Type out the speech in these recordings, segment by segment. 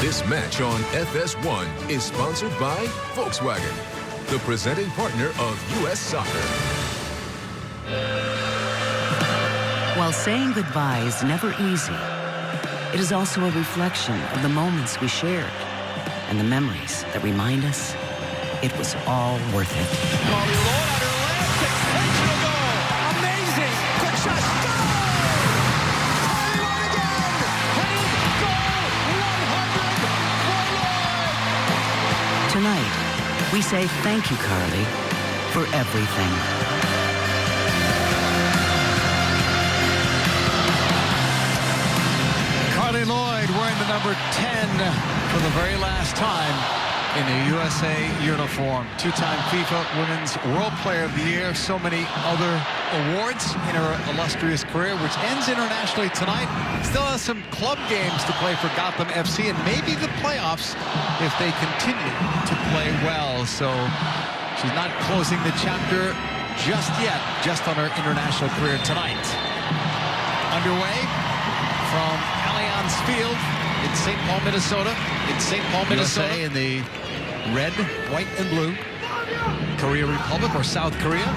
This match on FS1 is sponsored by Volkswagen, the presenting partner of U.S. Soccer. While saying goodbye is never easy, it is also a reflection of the moments we shared and the memories that remind us it was all worth it. Tonight, we say thank you, Carly, for everything. Carly Lloyd wearing the number 10 for the very last time in a USA uniform. Two-time FIFA Women's World Player of the Year. So many other awards in her illustrious career, which ends internationally tonight. Still has some club games to play for Gotham FC and maybe the playoffs if they continue to play well. So she's not closing the chapter just yet, just on her international career tonight. Underway from Allianz Field in St. Paul, Minnesota. USA in the red, white, and blue. Korea Republic, or South Korea,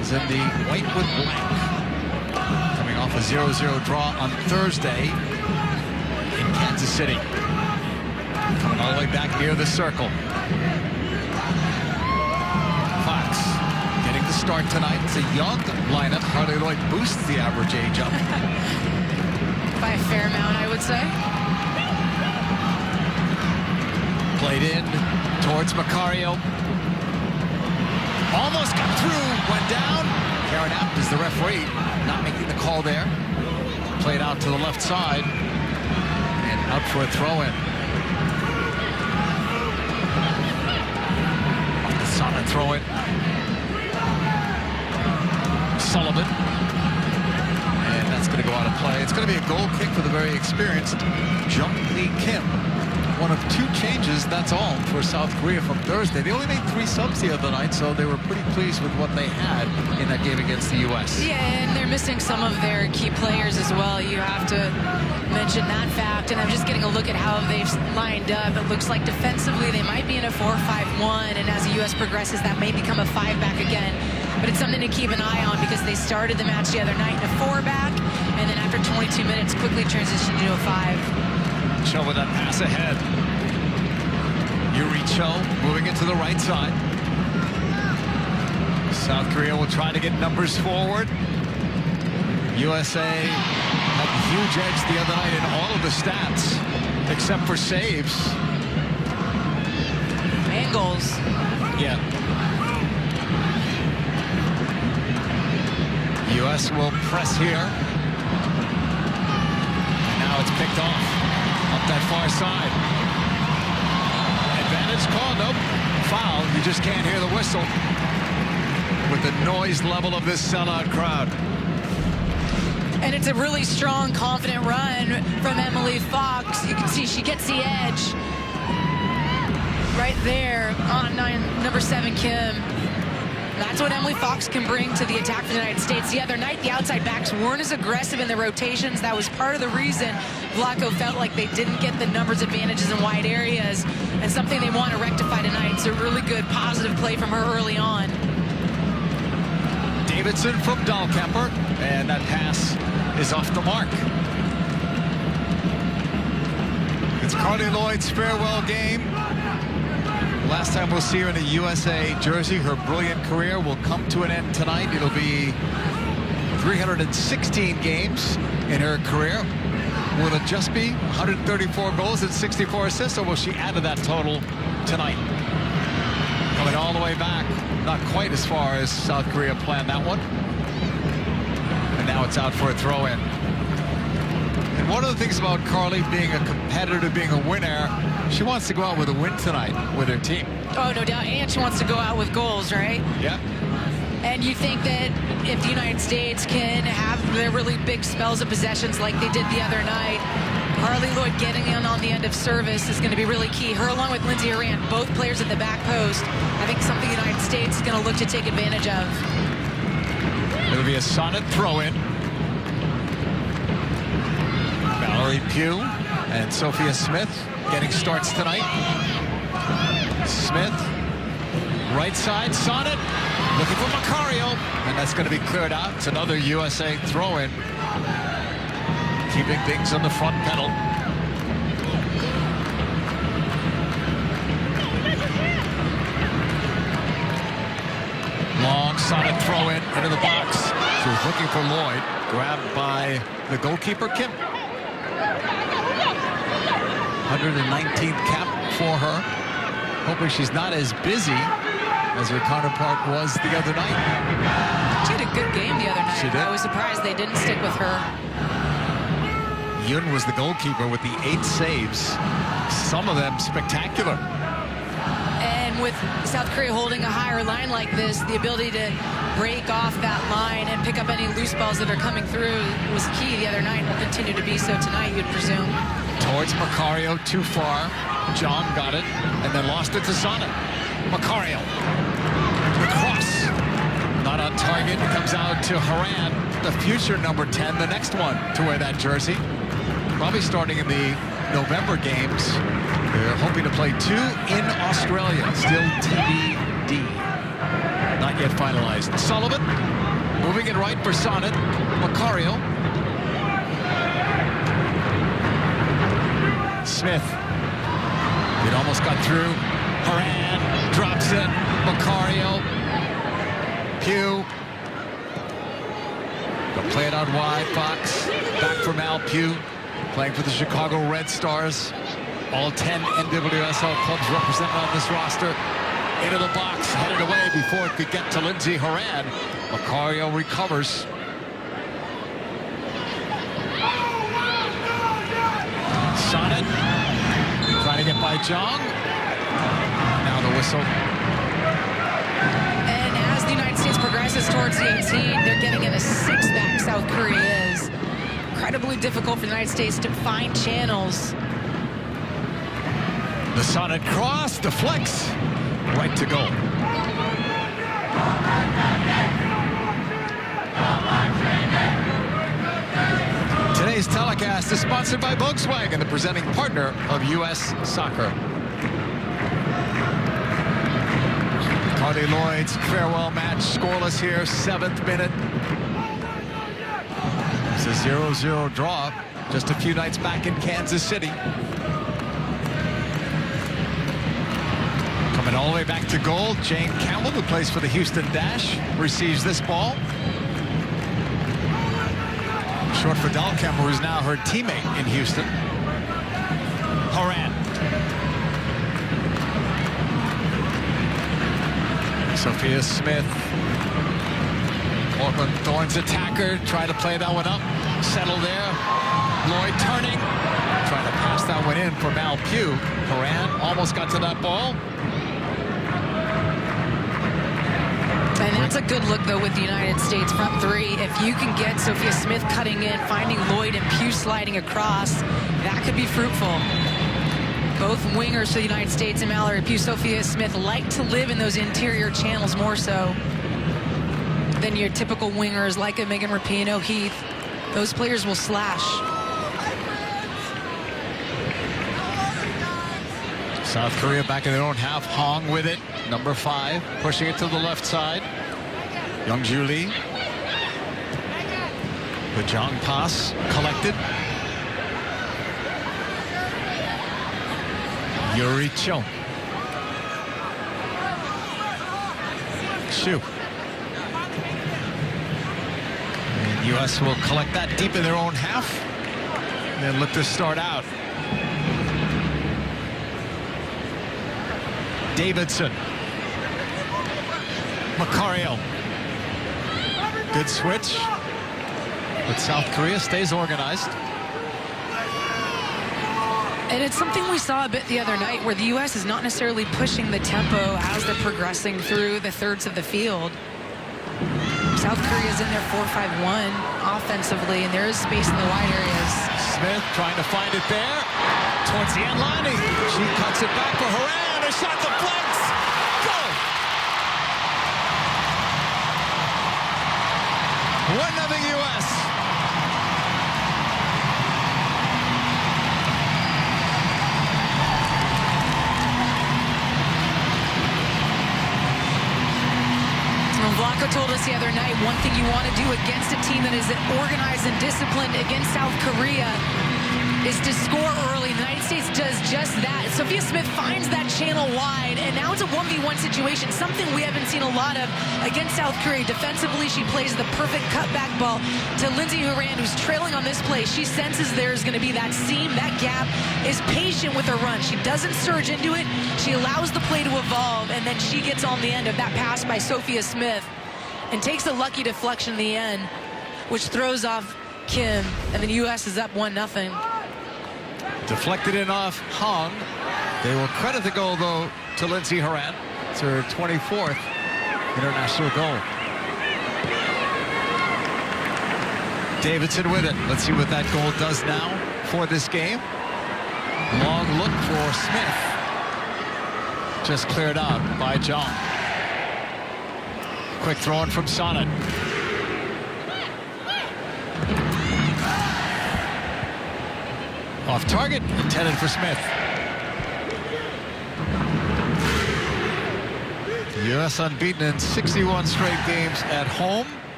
is in the white with black. Coming off a 0-0 draw on Thursday in Kansas City. Coming all the way back near the circle. Fox getting the start tonight. It's a young lineup. Carly Lloyd boosts the average age up. By a fair amount, I would say. Played in towards Macario. Almost got through, went down. Karen Apt is the referee, not making the call there. Played out to the left side and out for a throw-in. Solid throw-in. Sullivan. And that's going to go out of play. It's going to be a goal kick for the very experienced Jung Lee Kim. One of two changes, that's all, for South Korea from Thursday. They only made 3 subs the other night, so they were pretty pleased with what they had in that game against the U.S. Yeah, and they're missing some of their key players as well. You have to mention that fact. And I'm just getting a look at how they've lined up. It looks like defensively they might be in a 4-5-1, and as the U.S. progresses, that may become a 5-back again. But it's something to keep an eye on because they started the match the other night in a 4-back, and then after 22 minutes, quickly transitioned to a 5. Cho with that pass ahead. Yuri Cho moving it to the right side. South Korea will try to get numbers forward. USA had a huge edge the other night in all of the stats, except for saves. And goals. Yeah. US will press here. And now it's picked off. Up that far side. Advantage call, nope. Foul, you just can't hear the whistle with the noise level of this sellout crowd. And it's a really strong, confident run from Emily Fox. You can see she gets the edge right there on number 7, Kim. That's what Emily Fox can bring to the attack for the United States. The other night, the outside backs weren't as aggressive in their rotations. That was part of the reason Vlaco felt like they didn't get the numbers advantages in wide areas, and something they want to rectify tonight. It's a really good, positive play from her early on. Davidson from Dahlkemper, and that pass is off the mark. It's Carly Lloyd's farewell game. Last time we'll see her in a USA jersey. Her brilliant career will come to an end tonight. It'll be 316 games in her career. Will it just be 134 goals and 64 assists, or will she add to that total tonight? Coming all the way back, not quite as far as South Korea planned that one. And now it's out for a throw-in. And one of the things about Carly being a competitor, being a winner, she wants to go out with a win tonight with her team. Oh, no doubt. And she wants to go out with goals, right? Yeah. And you think that if the United States can have their really big spells of possessions like they did the other night, Carly Lloyd getting in on the end of service is going to be really key. Her along with Lindsay Arant, both players at the back post, I think something the United States is going to look to take advantage of. It'll be a solid throw-in. Valerie Pugh And Sophia Smith getting starts tonight. Smith, right side, Sonnet, looking for Macario, and that's going to be cleared out. It's another USA throw-in, keeping things on the front pedal. Long Sonnet throw-in into the box. She was looking for Lloyd, grabbed by the goalkeeper, Kim. 119th cap for her. Hoping she's not as busy as her counterpart was the other night. She had a good game the other night. She did. I was surprised they didn't stick with her. Yun was the goalkeeper with the 8 saves. Some of them spectacular. And with South Korea holding a higher line like this, the ability to break off that line and pick up any loose balls that are coming through was key the other night and will continue to be so tonight, you'd presume. Towards Macario, too far. John got it, and then lost it to Sonnet. Macario. The cross. Not on target. Comes out to Haran, the future number 10, the next one to wear that jersey. Probably starting in the November games. They're hoping to play 2 in Australia. Still TBD. Not yet finalized. Sullivan moving it right for Sonnet. Macario. Smith. It almost got through. Haran drops it. Macario. Pugh. They'll play it out wide. Fox back for Mal Pugh. Playing for the Chicago Red Stars. All 10 NWSL clubs represented on this roster. Into the box, headed away before it could get to Lindsay Haran. Macario recovers. Sonnet trying to get by Jong. Now the whistle. And as the United States progresses towards the 18, they're getting in a 6-back. South Korea is incredibly difficult for the United States to find channels. The Sonnet cross, deflects, right to goal. Today's telecast is sponsored by Volkswagen, the presenting partner of U.S. Soccer. Carly Lloyd's farewell match, scoreless here, 7th minute. It's a 0-0 draw just a few nights back in Kansas City. Coming all the way back to goal, Jane Campbell, who plays for the Houston Dash, receives this ball. Short for Dahlkemper, who's now her teammate in Houston. Haran. Sophia Smith. Portland Thorns attacker, try to play that one up. Settle there. Lloyd turning. Trying to pass that one in for Mal Pugh. Haran almost got to that ball. And that's a good look, though, with the United States front 3. If you can get Sophia Smith cutting in, finding Lloyd and Pugh sliding across, that could be fruitful. Both wingers for the United States and Mallory Pugh, Sophia Smith, like to live in those interior channels more so than your typical wingers like a Megan Rapinoe, Heath. Those players will slash. South Korea back in their own half. Hong with it. Number 5, pushing it to the left side. Youngju Lee. The Jong pass collected. Yuri Cho. Shu. And U.S. will collect that deep in their own half. And then look to start out. Davidson. Macario. Good switch. But South Korea stays organized. And it's something we saw a bit the other night where the U.S. is not necessarily pushing the tempo as they're progressing through the thirds of the field. South Korea's in their 4-5-1 offensively, and there is space in the wide areas. Smith trying to find it there. Towards the end line. She cuts it back for Haran. A shot deflects. Goal. 1-0 U.S. told us the other night, one thing you want to do against a team that is organized and disciplined against South Korea is to score early. The United States does just that. Sophia Smith finds that channel wide, and now it's a 1v1 situation, something we haven't seen a lot of against South Korea. Defensively, she plays the perfect cutback ball to Lindsey Horan, who's trailing on this play. She senses there's going to be that seam, that gap, is patient with her run. She doesn't surge into it. She allows the play to evolve, and then she gets on the end of that pass by Sophia Smith and takes a lucky deflection in the end, which throws off Kim, and the U.S. is up 1-0. Deflected in off Hong. They will credit the goal, though, to Lindsey Horan. It's her 24th international goal. Davidson with it. Let's see what that goal does now for this game. Long look for Smith. Just cleared out by Jong. Quick throw in from Sonnet. Off target, intended for Smith. The U.S. unbeaten in 61 straight games at home.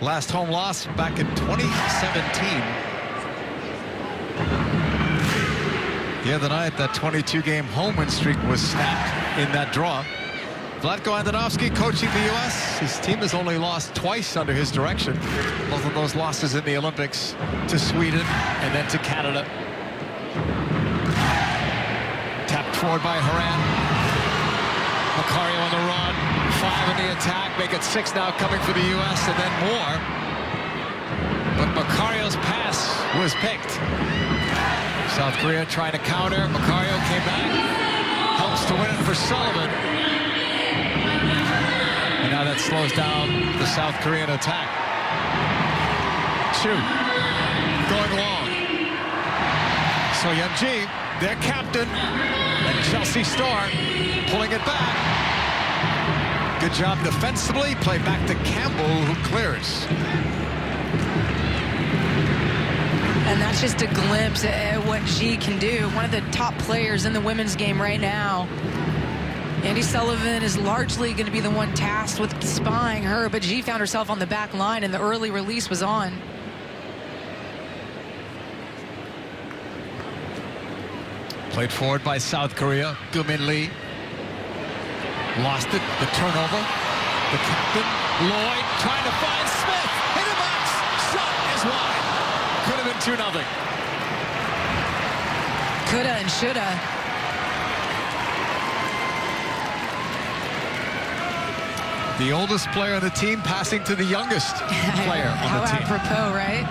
Last home loss back in 2017. The other night, that 22-game home win streak was snapped in that draw. Vlatko Andonovski coaching the U.S. His team has only lost twice under his direction. Both of those losses in the Olympics, to Sweden and then to Canada. Tapped forward by Horan. Macario on the run. 5 in the attack. Make it 6 now coming for the U.S. and then more. But Macario's pass was picked. South Korea trying to counter. Macario came back. Helps to win it for Sullivan. And now that slows down the South Korean attack. Chu going long. So Young-ji, their captain, and Chelsea star, pulling it back. Good job defensively. Play back to Campbell, who clears. And that's just a glimpse at what Ji can do. One of the top players in the women's game right now. Andy Sullivan is largely going to be the one tasked with spying her, but Ji found herself on the back line, and the early release was on. Played forward by South Korea. Goo-min Lee. Lost it. The turnover. The captain, Lloyd, trying to find Smith. Hit a box. Shot is wide. Could have been 2-0. Coulda and shoulda. The oldest player on the team passing to the youngest player on How the team. apropos, right?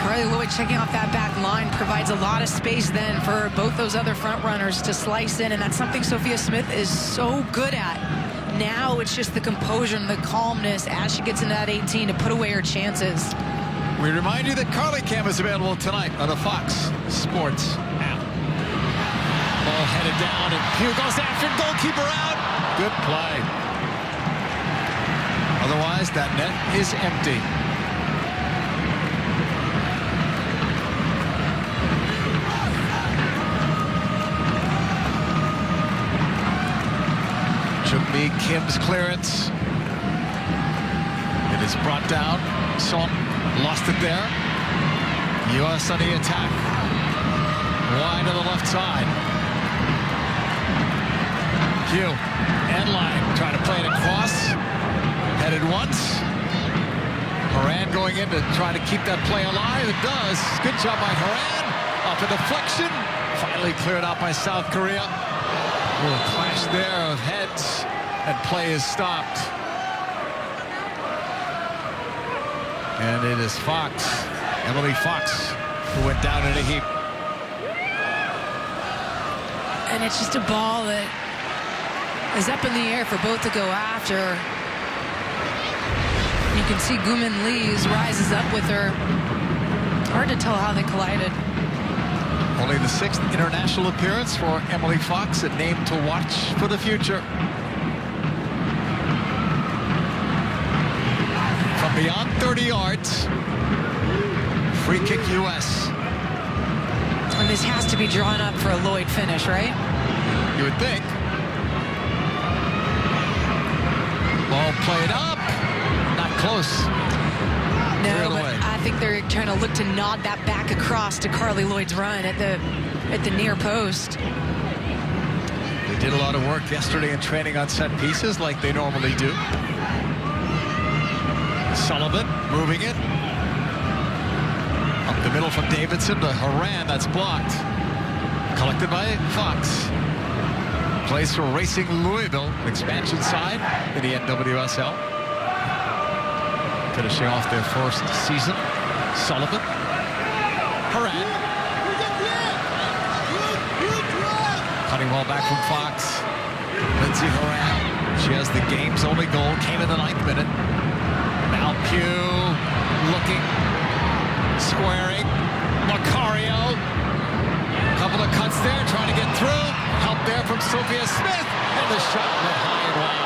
Carly Lloyd checking off that back line provides a lot of space then for both those other front runners to slice in, and that's something Sophia Smith is so good at. Now it's just the composure and the calmness as she gets into that 18 to put away her chances. We remind you that Carly Cam is available tonight on the Fox Sports app. Ball headed down, and Pugh goes after goalkeeper out. Good play. Otherwise, that net is empty. Jung-mi Kim's clearance. It is brought down. Song lost it there. U.S. on the attack. Wide on the left side. Hugh and line trying to play it across. Headed once. Horan going in to try to keep that play alive. It does. Good job by Horan. Off a deflection. Finally cleared out by South Korea. A little clash there of heads, and play is stopped. And it is Fox, Emily Fox, who went down in a heap. And it's just a ball that is up in the air for both to go after. You can see Goo-min Lee rises up with her. Hard to tell how they collided. Only the 6th international appearance for Emily Fox, a name to watch for the future. From beyond 30 yards, free kick U.S. And this has to be drawn up for a Lloyd finish, right? You would think. Ball played up. close. No, but I think they're trying to look to nod that back across to Carly Lloyd's run at the near post. They did a lot of work yesterday in training on set pieces like they normally do. Sullivan moving it. Up the middle from Davidson to Horan. That's blocked. Collected by Fox. Plays for Racing Louisville, expansion side in the NWSL. Finishing off their first season. Sullivan. Horan. Cutting ball back from Fox. Lindsay Horan. She has the game's only goal. Came in the 9th minute. Now Pugh looking. Squaring. Macario. Couple of cuts there. Trying to get through. Help there from Sophia Smith. And the shot went high and wide.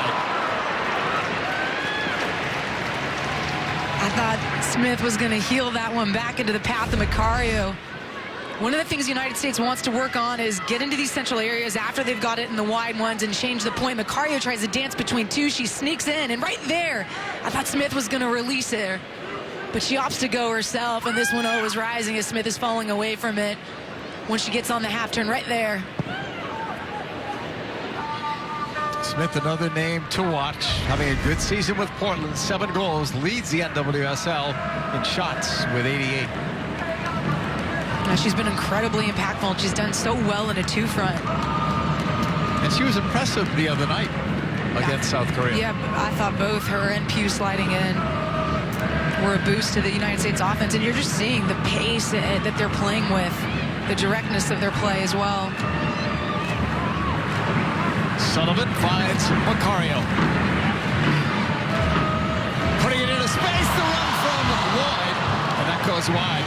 I thought Smith was going to heel that one back into the path of Macario. One of the things the United States wants to work on is get into these central areas after they've got it in the wide ones and change the point. Macario tries to dance between two. She sneaks in, and right there, I thought Smith was going to release her. But she opts to go herself, and this one was rising as Smith is falling away from it when she gets on the half turn right there. Smith, another name to watch. Having a good season with Portland. 7 goals. Leads the NWSL in shots with 88. She's been incredibly impactful. She's done so well in a 2-front. And she was impressive the other night against South Korea. Yeah, I thought both her and Pugh sliding in were a boost to the United States offense. And you're just seeing the pace that they're playing with, the directness of their play as well. Sullivan finds Macario. Putting it into space, the run from Lloyd, and that goes wide.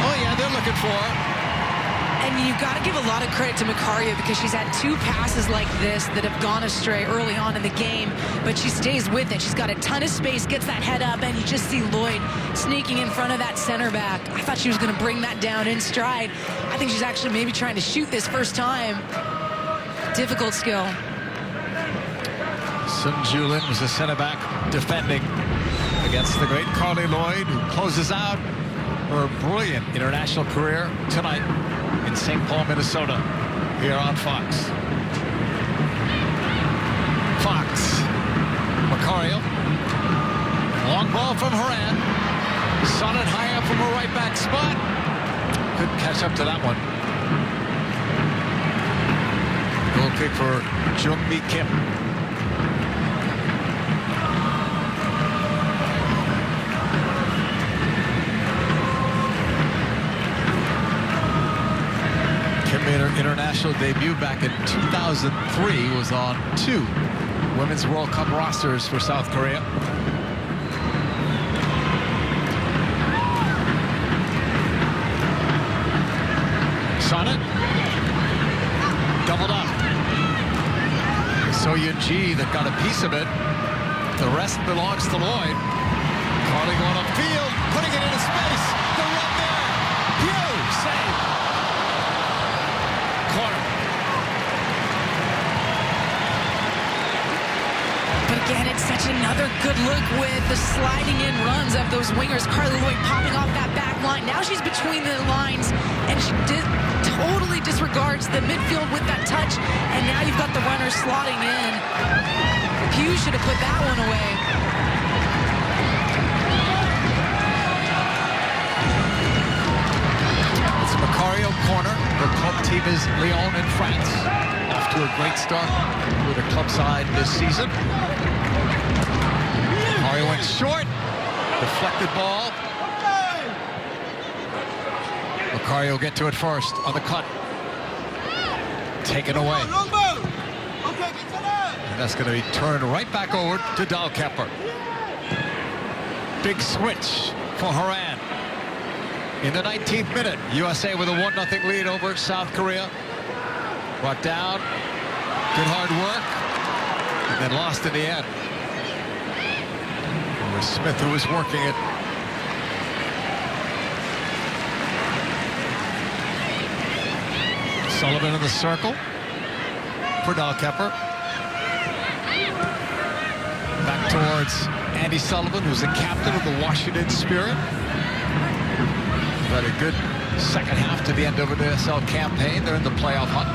Oh yeah, they're looking for her. And you've got to give a lot of credit to Macario because she's had 2 passes like this that have gone astray early on in the game, but she stays with it. She's got a ton of space, gets that head up, and you just see Lloyd sneaking in front of that center back. I thought she was going to bring that down in stride. I think she's actually maybe trying to shoot this first time. Difficult skill. Sun Julin was the center back defending against the great Carly Lloyd, who closes out her brilliant international career tonight in St. Paul, Minnesota, here on Fox. Fox. Macario. Long ball from Horan. Saw it high up from her right back spot. Couldn't catch up to that one. Goal kick for Jung-Mi Kim. Made her international debut back in 2003, was on 2 Women's World Cup rosters for South Korea. Sonnet. Doubled up. So Yun-Ji that got a piece of it. The rest belongs to Lloyd. Carly going upfield, putting it into space. The run there. Pugh, save. Corner. But again, it's such another good look with the sliding in runs of those wingers. Carly Lloyd popping off that back line. Now she's between the lines, and she totally disregards the midfield with that touch. And now you've got the runner slotting in. Pugh should have put that one away. Macario corner. Her club team is Lyon in France. Off to a great start with her club side this season. Macario went short. Deflected ball. Macario get to it first on the cut. Taken away. And that's going to be turned right back over to Dahlkemper. Big switch for Horan. In the 19th minute, USA with a 1-0 lead over South Korea. Brought down, good hard work, and then lost in the end. It was Smith who was working it. Sullivan in the circle for Dahlkemper. towards Andy Sullivan, who's the captain of the Washington Spirit. Had a good second half to the NWSL campaign. They're in the playoff hunt.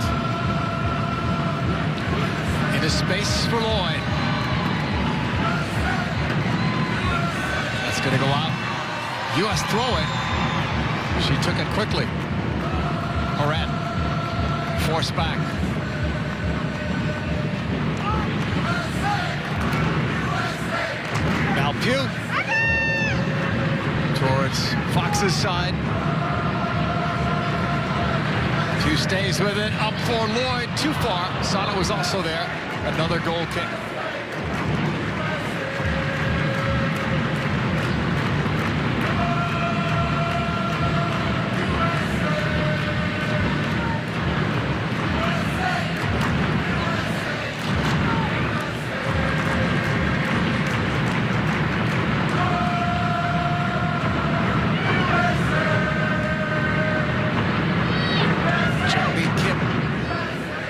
Into space for Lloyd. That's going to go out. U.S. throw it. She took it quickly. Horan forced back. Now Pugh towards Fox's side. Pugh stays with it. Up for Lloyd. Too far. Sana was also there. Another goal kick.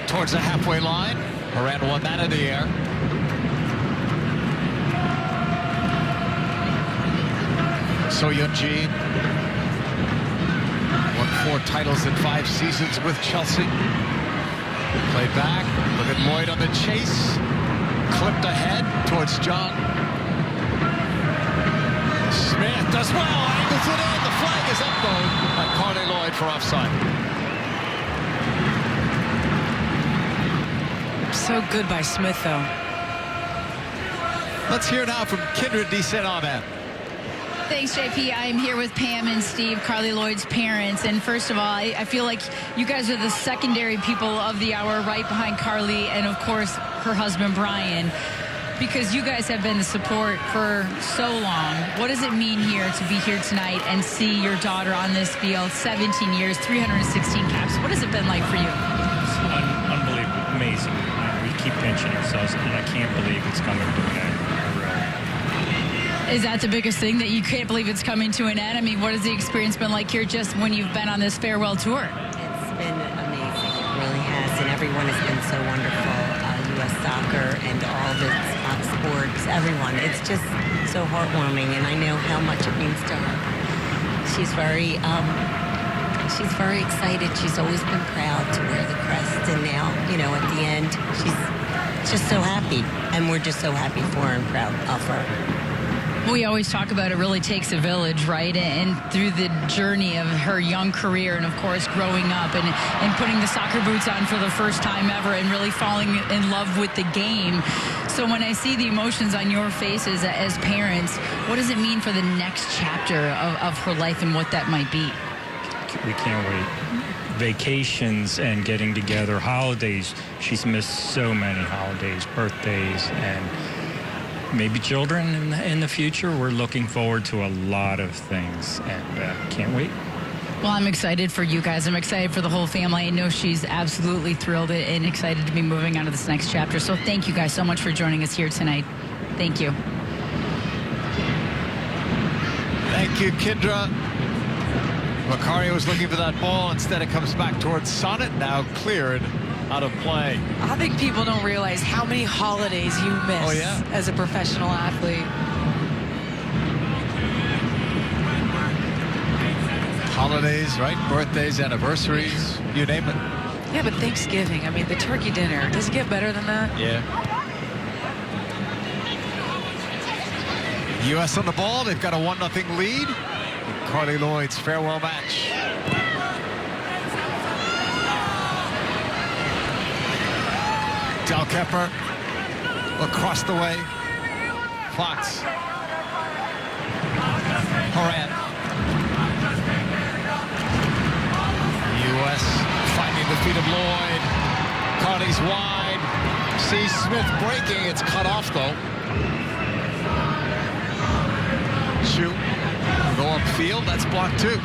Towards the halfway line. Horan won that in the air. So Yeon-ji won 4 titles in 5 seasons with Chelsea. Played back. Look at Lloyd on the chase. Clipped ahead towards John. Smith does well. Angles it in. The flag is up though by Carly Lloyd for offside. So good by Smith, though. Let's hear now from Kindred de Saint-Amand. Thanks, JP. I'm here with Pam and Steve, Carly Lloyd's parents. And first of all, I feel like you guys are the secondary people of the hour, right behind Carly and, of course, her husband, Brian, because you guys have been the support for so long. What does it mean here to be here tonight and see your daughter on this field? 17 years, 316 caps. What has it been like for you? Unbelievable. Amazing. We keep pinching ourselves, and I can't believe it's coming to an end. Is that the biggest thing, that you can't believe it's coming to an end? I mean, what has the experience been like here just when you've been on this farewell tour? It's been amazing. It really has, and everyone has been so wonderful. U.S. Soccer and all the Fox Sports, everyone. It's just so heartwarming, and I know how much it means to her. She's very excited. She's always been proud to wear the crest, and now, you know, at the end, she's just so happy, and we're just so happy for her and proud of her. We always talk about it really takes a village, right? And through the journey of her young career and, of course, growing up and putting the soccer boots on for the first time ever and really falling in love with the game. So when I see the emotions on your faces as parents, what does it mean for the next chapter of her life and what that might be? We can't wait. Vacations and getting together, holidays. She's missed so many holidays, birthdays, and maybe children in the future. We're looking forward to a lot of things, and can't wait. Well, I'm excited for you guys. I'm excited for the whole family. I know she's absolutely thrilled and excited to be moving on to this next chapter. So thank you guys so much for joining us here tonight. Thank you. Thank you, Kendra. Macario was looking for that ball. Instead, it comes back towards Sonnet, now cleared out of play. I think people don't realize how many holidays you miss as a professional athlete. Holidays, right? Birthdays, anniversaries, you name it. Yeah, but Thanksgiving, I mean, the turkey dinner, does it get better than that? Yeah. U.S. on the ball. They've got a 1-0 lead. Carly Lloyd's farewell match. Del Kepper across the way. Fox. Horan. U.S. finding the feet of Lloyd. Carly's wide. See Smith breaking. It's cut off though. Shoot. Go upfield. That's blocked too.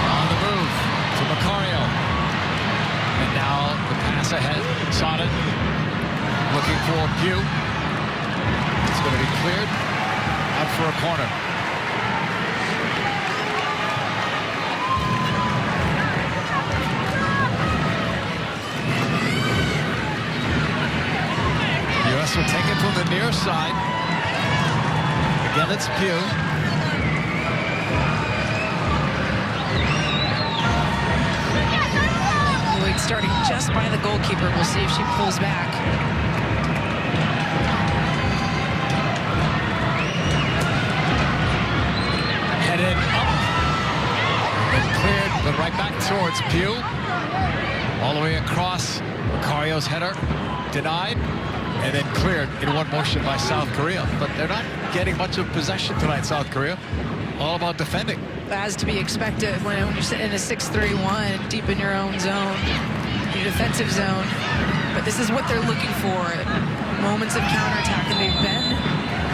On the move to Macario. And now the pass ahead. Sonnet looking for Pugh. It's going to be cleared. Out for a corner. Now that's Pugh. Lloyd starting just by the goalkeeper. We'll see if she pulls back. Headed up. And cleared, but right back towards Pugh. All the way across. Macario's header denied. And then cleared in one motion by South Korea. But they're not getting much of possession tonight, South Korea. All about defending. As to be expected when you're sitting in a 6-3-1 deep in your own zone, your defensive zone. But this is what they're looking for. Moments of counterattack. And they've been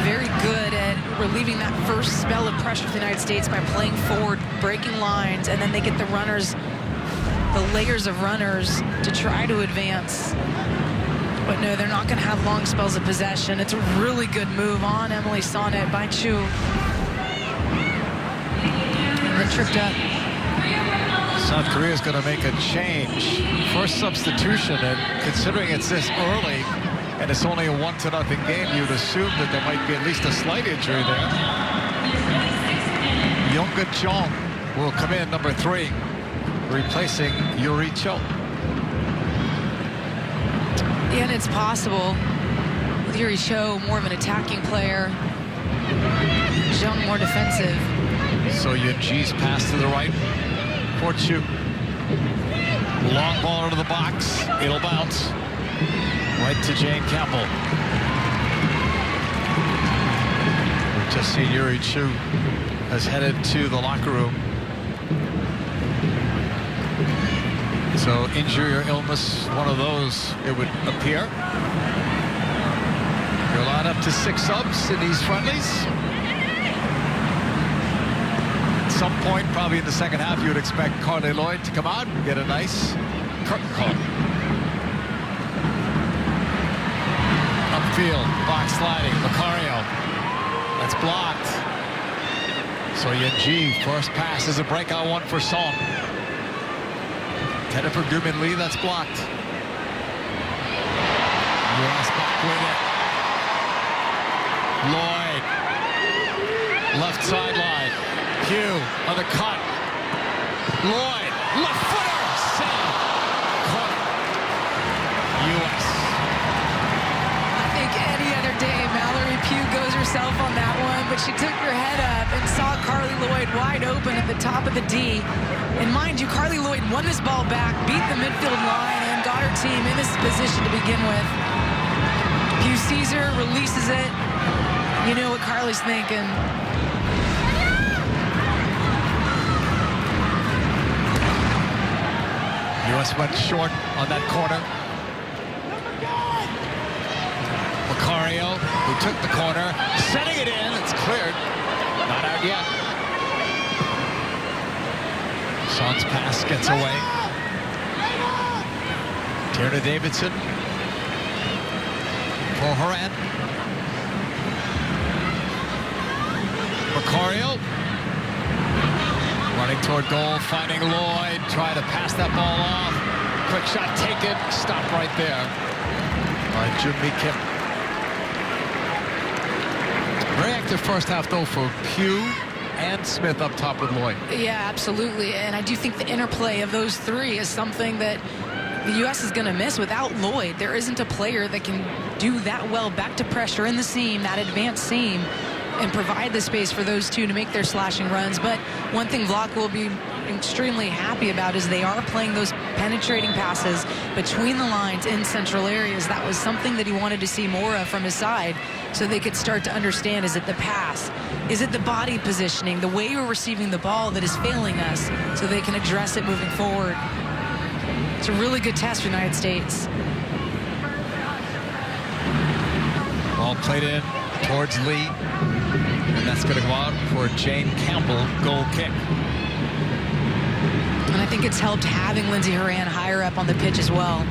very good at relieving that first spell of pressure for the United States by playing forward, breaking lines, and then they get the runners, the layers of runners to try to advance. But no, they're not going to have long spells of possession. It's a really good move on Emily Sonnet by Chu. And then tripped up. South Korea is going to make a change. First substitution, and considering it's this early, and it's only a 1-0 game, you'd assume that there might be at least a slight injury there. Younga Chong will come in, number 3, replacing Yuri Cho. Yeah, and it's possible with Yuri Cho, more of an attacking player, Zhang more defensive. So Yunji's pass to the right for Chu. Long ball into the box. It'll bounce right to Jane Campbell. We've just seen Yuri Chu has headed to the locker room. So injury or illness, one of those, it would appear. You're allowed up to 6 subs in these friendlies. At some point, probably in the second half, you would expect Carly Lloyd to come out and get a nice curtain call. Upfield, box sliding, Macario. That's blocked. So Yunji, first pass is a breakout one for Song. Headed for Gumin Lee, that's blocked. US back with it. Lloyd. Left sideline. Pugh on the cut. Lloyd. Left footer. Save. Caught. US. I think any other day, Mallory Pugh goes herself on that one, but she took her head up and saw Carly Lloyd wide open at the top of the D. And mind you, Carly Lloyd won this ball back, beat the midfield line, and got her team in this position to begin with. Pugh sees her, releases it. You know what Carly's thinking. US went short on that corner. Macario, who took the corner, setting it in. It's cleared. Not out yet. Son's pass gets away. Tierna Davidson for Horan. Macario running toward goal, finding Lloyd, trying to pass that ball off. Quick shot taken, stopped right there by Junmi Kim. Very active first half though for Pugh and Smith up top with Lloyd. Yeah, absolutely. And I do think the interplay of those three is something that the U.S. is going to miss without Lloyd. There isn't a player that can do that well back to pressure in the seam, that advanced seam, and provide the space for those two to make their slashing runs. But one thing Vlok will be extremely happy about is they are playing those penetrating passes between the lines in central areas. That was something that he wanted to see more of from his side, so they could start to understand, is it the pass? Is it the body positioning, the way we're receiving the ball that is failing us, so they can address it moving forward? It's a really good test for the United States. Ball played in towards Lee, and that's going to go out for Jane Campbell, goal kick. And I think it's helped having Lindsey Horan higher up on the pitch as well.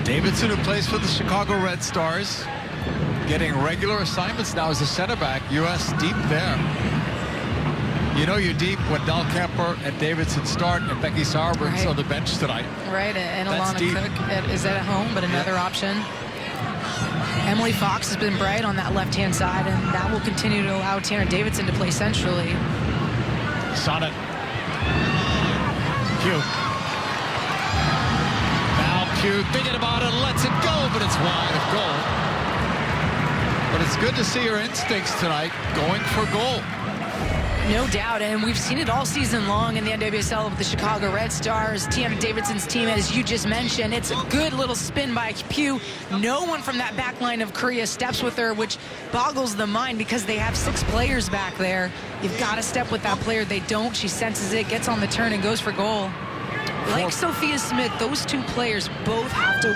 Davidson, who plays for the Chicago Red Stars, getting regular assignments now as a center back. U.S. deep there. You know you're deep when Del Kemper and Davidson start and Becky Sauerbrun's on the bench tonight. Right, and That's Alana deep. Cook is at home, but another option. Emily Fox has been bright on that left-hand side, and that will continue to allow Tanner Davidson to play centrally. Sonnet. Pugh. Now Pugh thinking about it, lets it go, but it's wide of goal. But it's good to see her instincts tonight, going for goal. No doubt, and we've seen it all season long in the NWSL with the Chicago Red Stars. Tiana Davidson's team, as you just mentioned, it's a good little spin by Pugh. No one from that back line of Korea steps with her, which boggles the mind because they have 6 players back there. You've got to step with that player. They don't. She senses it, gets on the turn, and goes for goal. Like Sophia Smith, those 2 players both have to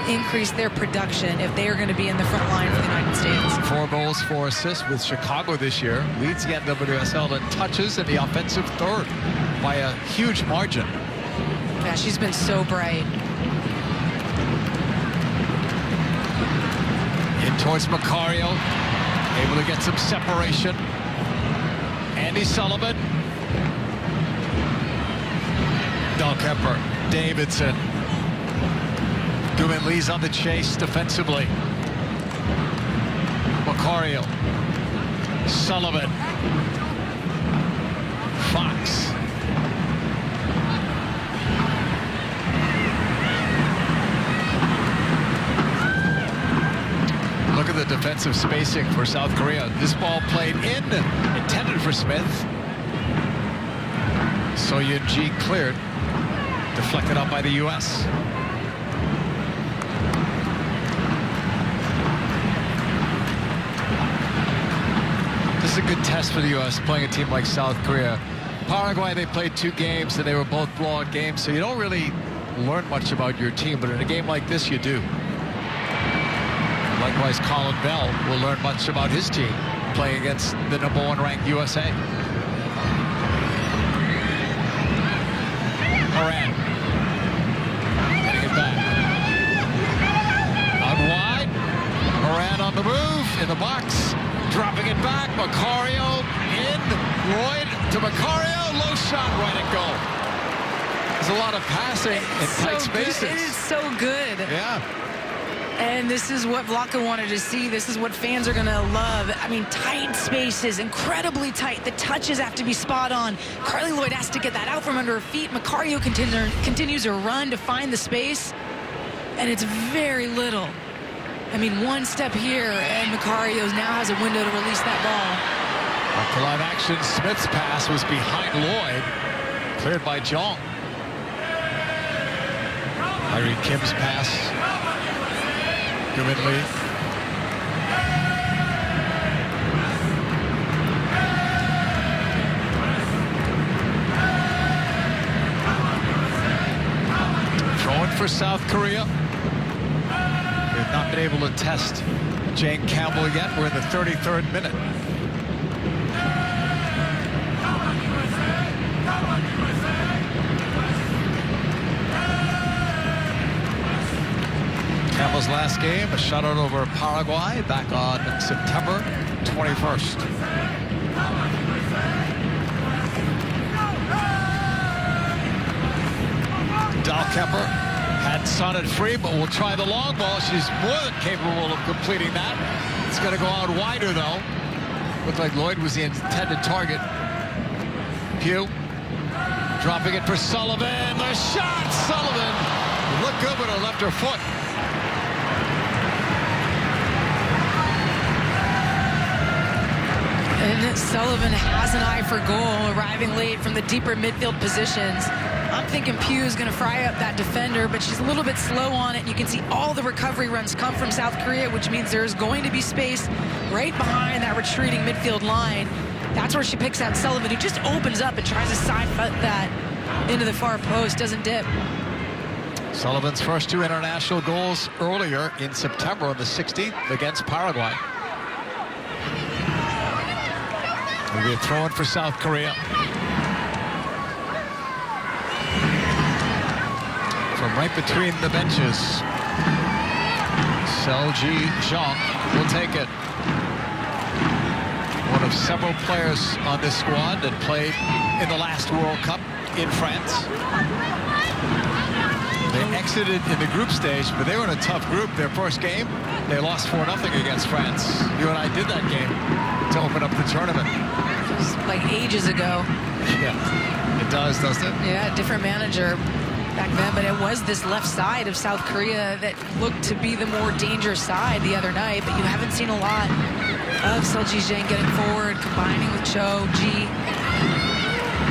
increase their production if they are going to be in the front line for the United States. 4 goals, 4 assists with Chicago this year. Leads the NWSL in touches in the offensive third by a huge margin. Yeah, she's been so bright. In towards Macario. Able to get some separation. Andy Sullivan. Del Kemper. Davidson. Guman Lee's on the chase defensively. Macario. Sullivan. Fox. Look at the defensive spacing for South Korea. This ball played in, intended for Smith. So Yun-Ji cleared. Deflected out by the U.S. This is a good test for the U.S. playing a team like South Korea. Paraguay, they played 2 games and they were both blowout games, so you don't really learn much about your team, but in a game like this, you do. Likewise, Colin Bell will learn much about his team playing against the #1 ranked USA. Moran. Getting it back. Out wide. Moran on the move, in the box. Dropping it back. Macario in. Lloyd to Macario. Low shot, right at goal. There's a lot of passing in tight spaces. It is so good. Yeah. And this is what Vlaka wanted to see. This is what fans are going to love. I mean, tight spaces, incredibly tight. The touches have to be spot on. Carly Lloyd has to get that out from under her feet. Macario continues her run to find the space, and it's very little. I mean, one step here, and Macario now has a window to release that ball. After live action, Smith's pass was behind Lloyd. Cleared by Jong. Irene Kim's pass. Guman Lee. Throwing for South Korea. We've not been able to test Jane Campbell yet. We're in the 33rd minute. Campbell's last game, a shutout over Paraguay back on September 21st. Del Kemper had Sonnet free, but will try the long ball. She's more than capable of completing that. It's going to go out wider, though. Looked like Lloyd was the intended target. Pugh dropping it for Sullivan. The shot, Sullivan. Looked good, but it left her foot. And Sullivan has an eye for goal, arriving late from the deeper midfield positions. I'm thinking Pugh is going to fry up that defender, but she's a little bit slow on it. You can see all the recovery runs come from South Korea, which means there's going to be space right behind that retreating midfield line. That's where she picks out Sullivan, who just opens up and tries to side foot that into the far post, doesn't dip. Sullivan's first 2 international goals earlier in September on the 16th against Paraguay. It'll be a throw-in for South Korea. From right between the benches, Selji Zhang will take it. One of have several players on this squad that played in the last World Cup in France. They exited in the group stage, but they were in a tough group. Their first game, they lost 4-0 against France. You and I did that game to open up the tournament. It was like ages ago. Yeah, it does, doesn't it? Yeah, different manager back then, but it was this left side of South Korea that looked to be the more dangerous side the other night, but you haven't seen a lot of Seo Ji-jae getting forward, combining with Cho, Ji.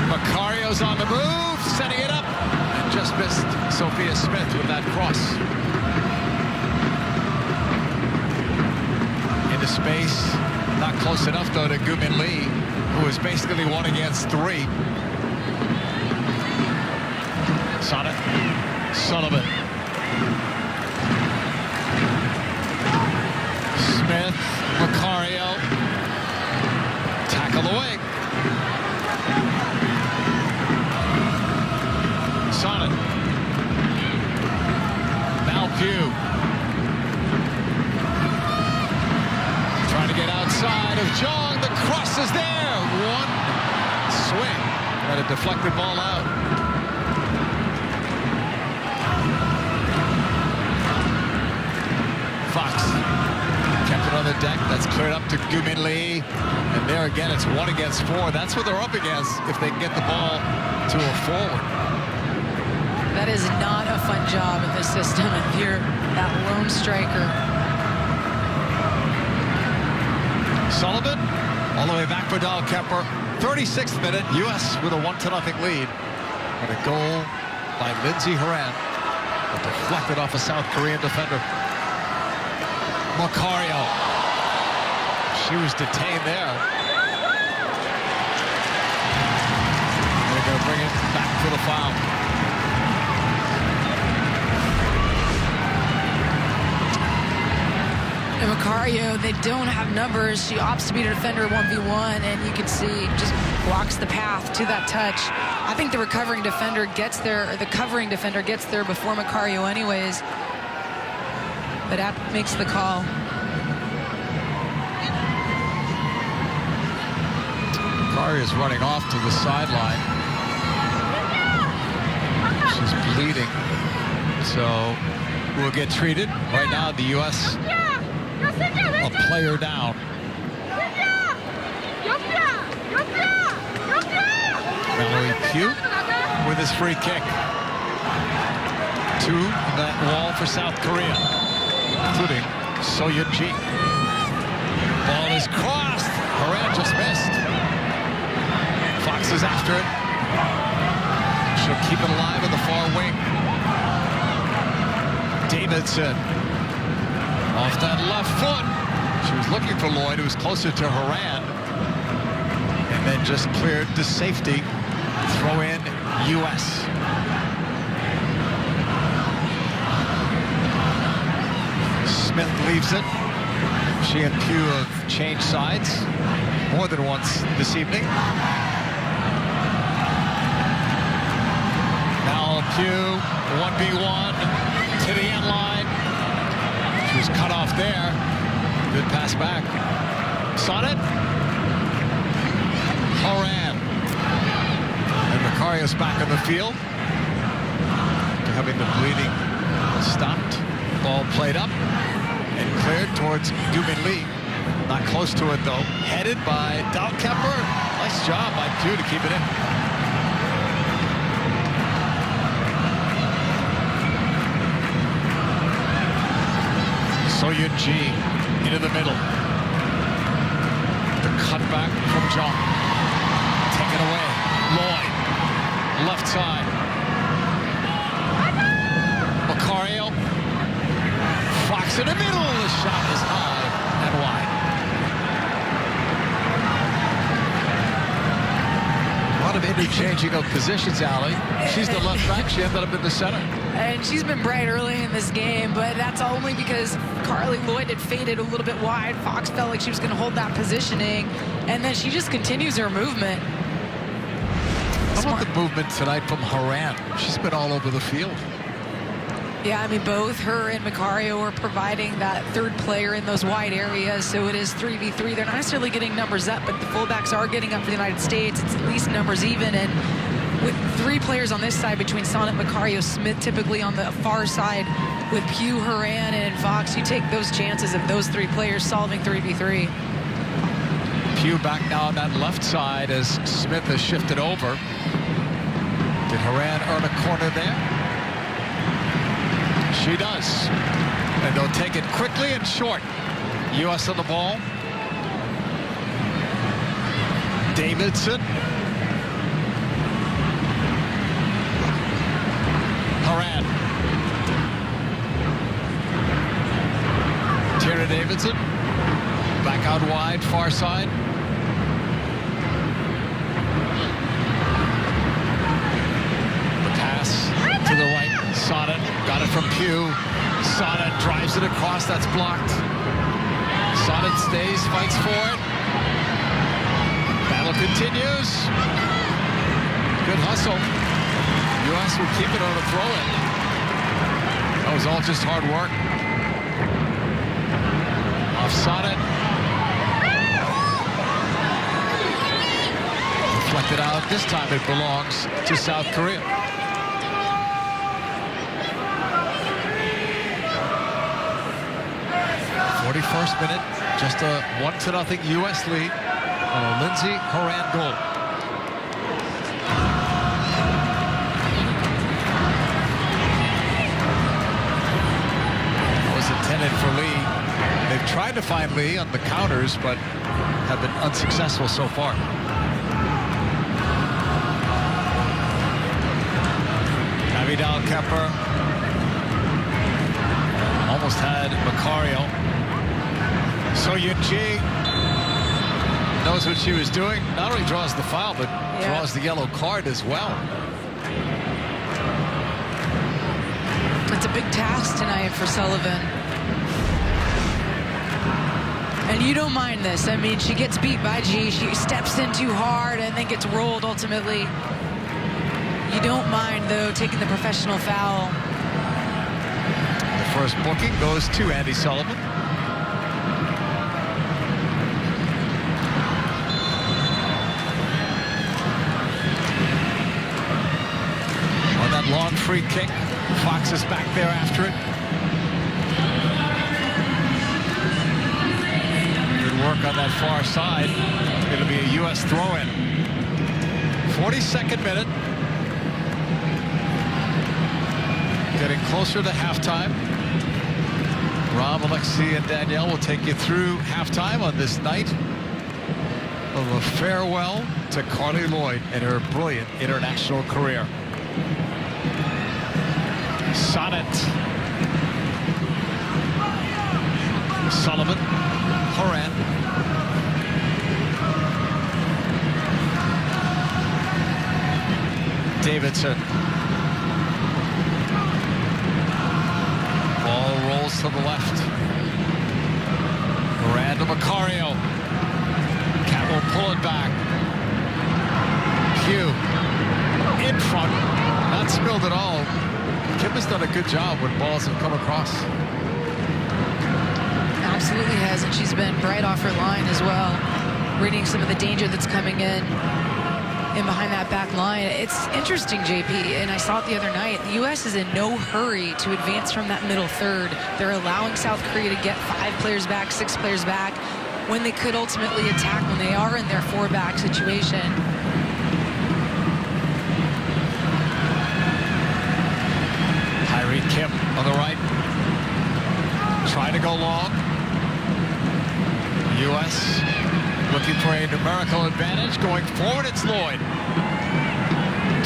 Macario's on the move, setting it up, and just missed Sophia Smith with that cross. Into space, not close enough though to Gu-min Lee, who is basically 1 against 3. Sonnet, Sullivan. Smith, Macario. Tackle away. Sonnet. Malpew. Trying to get outside of Jong. The cross is there. One swing. And a deflected ball out. Fox kept it on the deck. That's cleared up to Gu-min Lee. And there again, it's 1 against 4. That's what they're up against if they can get the ball to a forward. That is not a fun job in this system if you're that lone striker. Sullivan all the way back for Dahl Kemper. 36th minute, U.S. with a 1-0 lead. And a goal by Lindsey Horan. Deflected off a South Korean defender. Macario. She was detained there. They're going to bring it back for the foul. And Macario, they don't have numbers. She opts to beat a defender 1v1, and you can see just blocks the path to that touch. I think the recovering defender gets there, or the covering defender gets there before Macario anyways. But App makes the call. Macario is running off to the sideline. She's bleeding. So will get treated. Right now, the U.S. a player down. Mallory Pugh with his free kick. 2 in that wall for South Korea, including Soyun-ji. Ball is crossed. Horan just missed. Fox is after it. She'll keep it alive in the far wing. Davidson off that left foot. She was looking for Lloyd, who was closer to Horan. And then just cleared to safety. Throw in U.S. Smith leaves it. She and Pugh have changed sides more than once this evening. Now Pugh, 1v1 to the end line. She was cut off there. Good pass back. Sonnet. Horan. And Macario's back on the field. Having the bleeding stopped. Ball played up and cleared towards Gu-min Lee. Not close to it though. Headed by Dahl Kemper. Nice job by Pugh to keep it in. Soyun-ji into the middle. The cutback from Jong. Taken away. Lloyd. Left side. Macario. Fox in the middle. The shot is high and wide. A lot of interchanging of positions, Allie. She's the left back. She ended up in the center. And she's been bright early in this game, but that's only because Carly Lloyd had faded a little bit wide. Fox felt like she was going to hold that positioning, and then she just continues her movement. How about the movement tonight from Horan? She's been all over the field. Yeah, I mean, both her and Macario are providing that third player in those wide areas, so it is 3v3. They're not necessarily getting numbers up, but the fullbacks are getting up for the United States. It's at least numbers even, and with 3 players on this side between Sonnet, Macario, Smith typically on the far side with Pugh, Horan, and Fox, you take those chances of those 3 players solving 3v3. Pugh back now on that left side as Smith has shifted over. Did Horan earn a corner there? She does. And they'll take it quickly and short. U.S. on the ball. Davidson. Horan. Tierra Davidson. Back out wide, far side. The pass to the right. Sonnet got it from Pugh. Sonnet drives it across. That's blocked. Sonnet stays, fights for it. Battle continues. Good hustle. U.S. will keep it on a throw-in. That was all just hard work. Off Sonnet. Deflected out. This time it belongs to South Korea. 41st minute, just a 1-0 U.S. lead on a Lindsey Horan goal. That was intended for Lee. They've tried to find Lee on the counters, but have been unsuccessful so far. Avidal Kemper almost had Macario. So Yun-Ji knows what she was doing. Not only draws the foul, but draws the yellow card as well. It's a big task tonight for Sullivan. And you don't mind this. I mean, she gets beat by G. She steps in too hard and then gets rolled ultimately. You don't mind, though, taking the professional foul. The first booking goes to Andy Sullivan. Long free kick. Fox is back there after it. Good work on that far side. It'll be a U.S. throw-in. 42nd minute. Getting closer to halftime. Rob, Alexi, and Danielle will take you through halftime on this night of a farewell to Carly Lloyd and her brilliant international career. Sonnet. Sullivan. Horan. Davidson. Ball rolls to the left. Horan to Macario. Cat will pull it back. Pugh. In front. Not spilled at all. Kim has done a good job when balls have come across. Absolutely has, and she's been right off her line as well, reading some of the danger that's coming in behind that back line. It's interesting, JP, and I saw it the other night. The U.S. is in no hurry to advance from that middle third. They're allowing South Korea to get 5 players back, 6 players back, when they could ultimately attack when they are in their 4-back situation. Kim on the right. Try to go long. U.S. looking for a numerical advantage. Going forward, it's Lloyd.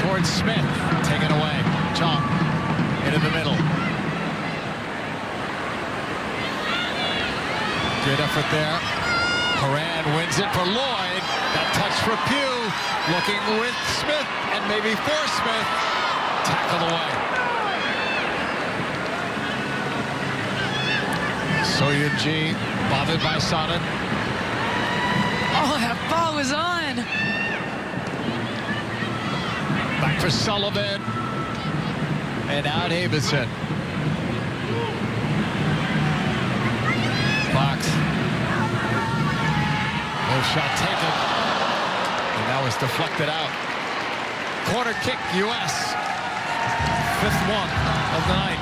Towards Smith. Taken away. Chong into the middle. Good effort there. Horan wins it for Lloyd. That touch for Pugh. Looking with Smith and maybe for Smith. Tackle away. So Yun-Ji, bothered by Sonnet. Oh, that ball was on. Back for Sullivan. And now Davidson. shot taken. And that was deflected out. Corner kick, U.S. Fifth one of the night.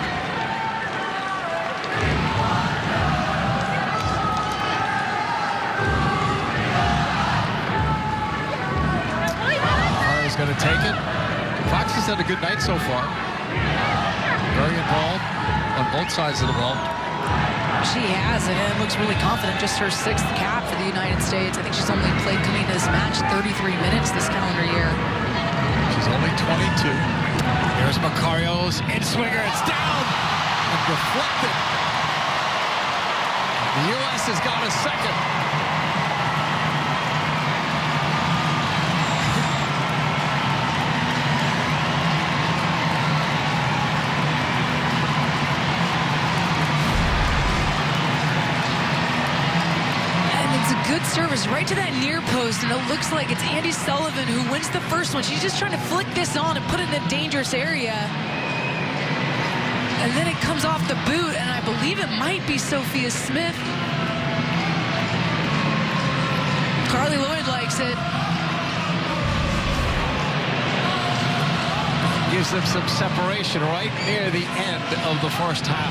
Carl's going to take it. Fox has had a good night so far. Very involved on both sides of the ball. She has, and it looks really confident. Just her 6th cap for the United States. I think she's only played coming to this match 33 minutes this calendar year. She's only 22. There's Macario's in-swinger. It's down and deflected. The U.S. has got a second. Good service right to that near post, and it looks like it's Andy Sullivan who wins the first one. She's just trying to flick this on and put it in a dangerous area. And then it comes off the boot, and I believe it might be Sophia Smith. Carly Lloyd likes it. Gives them some separation right near the end of the first half.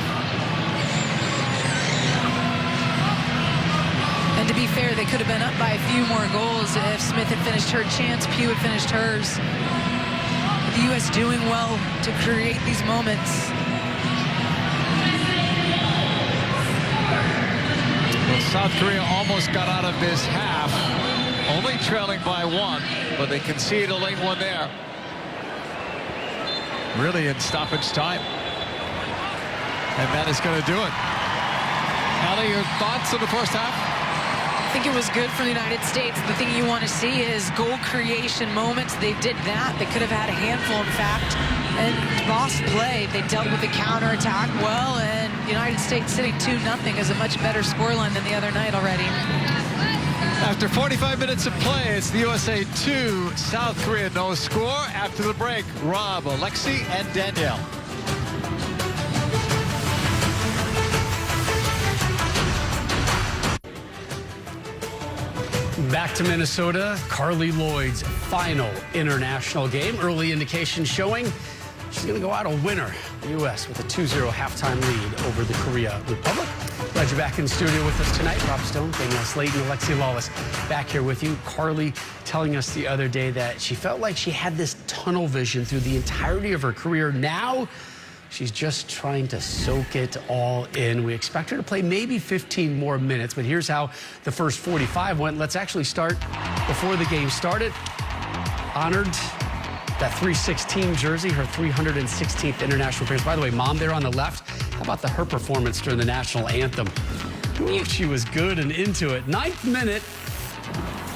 And to be fair, they could have been up by a few more goals if Smith had finished her chance, Pugh had finished hers. But the U.S. doing well to create these moments. Well, South Korea almost got out of this half, only trailing by 1, but they conceded a late one there. Really in stoppage time. And that is going to do it. Allie, your thoughts on the first half? I think it was good for the United States. The thing you want to see is goal creation moments. They did that. They could have had a handful, in fact. And boss play, they dealt with the counterattack well, and the United States sitting 2-0 is a much better scoreline than the other night already. After 45 minutes of play, it's the USA 2, South Korea no score. After the break, Rob, Alexi, and Danielle. Back to Minnesota, Carly Lloyd's final international game. Early indications showing she's going to go out a winner. The U.S. with a 2-0 halftime lead over the Korea Republic. Glad you're back in the studio with us tonight. Rob Stone, Danielle Slayton, Alexi Lawless back here with you. Carly telling us the other day that she felt like she had this tunnel vision through the entirety of her career. Now she's just trying to soak it all in. We expect her to play maybe 15 more minutes, but here's how the first 45 went. Let's actually start before the game started. Honored that 316 jersey, her 316th international appearance. By the way, mom there on the left. How about her performance during the national anthem? Ooh, she was good and into it. 9th minute.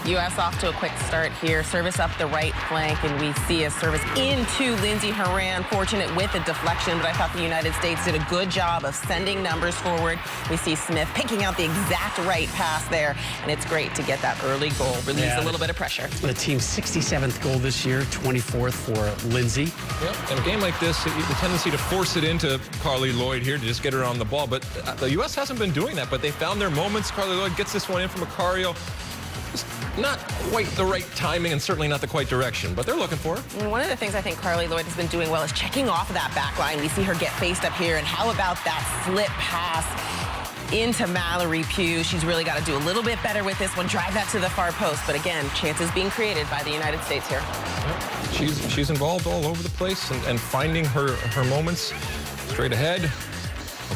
U.S. off to a quick start here. Service up the right flank, and we see a service into Lindsey Horan. Fortunate with a deflection, but I thought the United States did a good job of sending numbers forward. We see Smith picking out the exact right pass there, and it's great to get that early goal. Release a little bit of pressure. The team's 67th goal this year, 24th for Lindsey. Yep, in a game like this, the tendency to force it into Carly Lloyd here to just get her on the ball, but the U.S. hasn't been doing that, but they found their moments. Carly Lloyd gets this one in from Macario. Not quite the right timing and certainly not the quite direction, but they're looking for it. And one of the things I think Carly Lloyd has been doing well is checking off that back line. We see her get faced up here, and how about that slip pass into Mallory Pugh? She's really got to do a little bit better with this one, drive that to the far post, but again, chances being created by the United States here. Yep. She's involved all over the place and finding her moments straight ahead.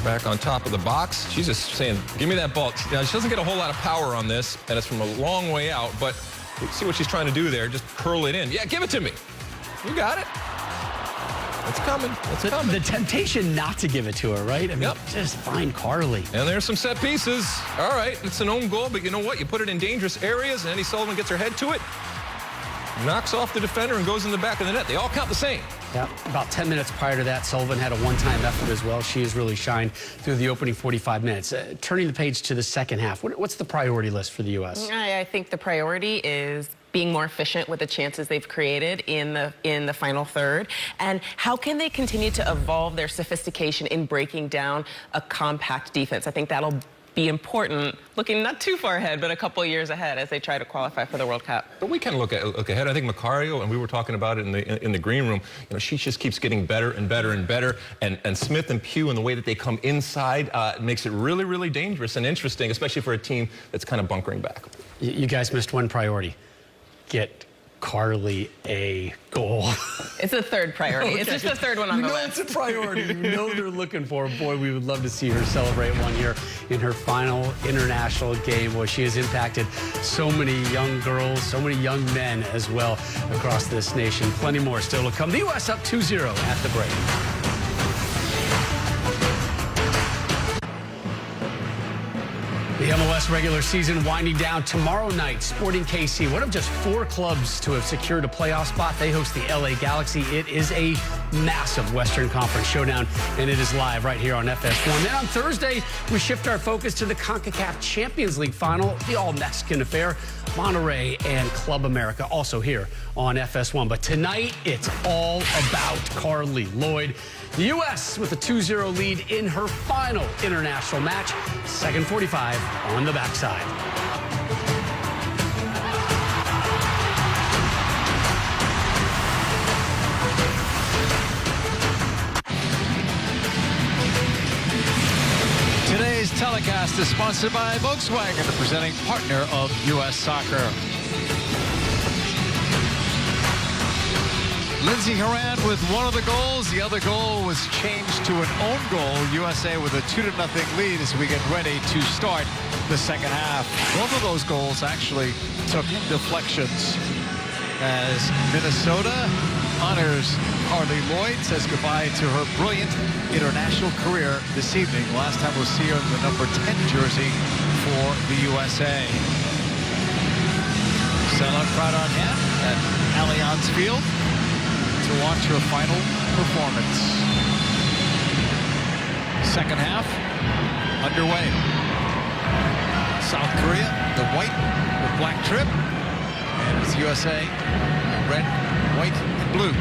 Back on top of the box. She's just saying, give me that ball. Now, she doesn't get a whole lot of power on this, and it's from a long way out, but see what she's trying to do there. Just curl it in. Yeah, give it to me. You got it. It's coming. It's coming. The temptation not to give it to her, right? I mean, just find Carly. And there's some set pieces. All right, it's an own goal, but you know what? You put it in dangerous areas, and Andy Sullivan gets her head to it, knocks off the defender, and goes in the back of the net. They all count the same. Yeah, about 10 minutes prior to that, Sullivan had a one-time effort as well. She has really shined through the opening 45 minutes. Turning the page to the second half, what's the priority list for the U.S.? I think the priority is being more efficient with the chances they've created in the final third, and how can they continue to evolve their sophistication in breaking down a compact defense. I think that'll be important, looking not too far ahead, but a couple of years ahead as they try to qualify for the World Cup. But we can look ahead. I think Macario, and we were talking about it in the green room, you know, she just keeps getting better and better and better. And Smith and Pugh, and the way that they come inside makes it really, really dangerous and interesting, especially for a team that's kind of bunkering back. You guys missed one priority. Get Carly a goal. It's a third priority. Okay. It's just the third one on the list. It's a priority. You know they're looking for. Boy, we would love to see her celebrate one here in her final international game. Boy, she has impacted so many young girls, so many young men as well across this nation. Plenty more still to come. The U.S. up 2-0 at the break. The MLS regular season winding down tomorrow night. Sporting KC, one of just 4 clubs to have secured a playoff spot. They host the LA Galaxy. It is a massive Western Conference showdown, and it is live right here on FS1. Then on Thursday, we shift our focus to the CONCACAF Champions League final, the all-Mexican affair. Monterrey and Club America also here on FS1. But tonight, it's all about Carly Lloyd. The U.S. with a 2-0 lead in her final international match. Second 45 on the backside. Today's telecast is sponsored by Volkswagen, the presenting partner of U.S. Soccer. Lindsey Horan with one of the goals. The other goal was changed to an own goal. USA with a 2-0 lead as we get ready to start the second half. Both of those goals actually took deflections as Minnesota honors Carly Lloyd, says goodbye to her brilliant international career this evening. Last time we'll see her in the number 10 jersey for the USA. Sellout crowd on hand at Allianz Field to watch her final performance. Second half underway. South Korea, the white with black trim, and it's USA, red, white, and blue.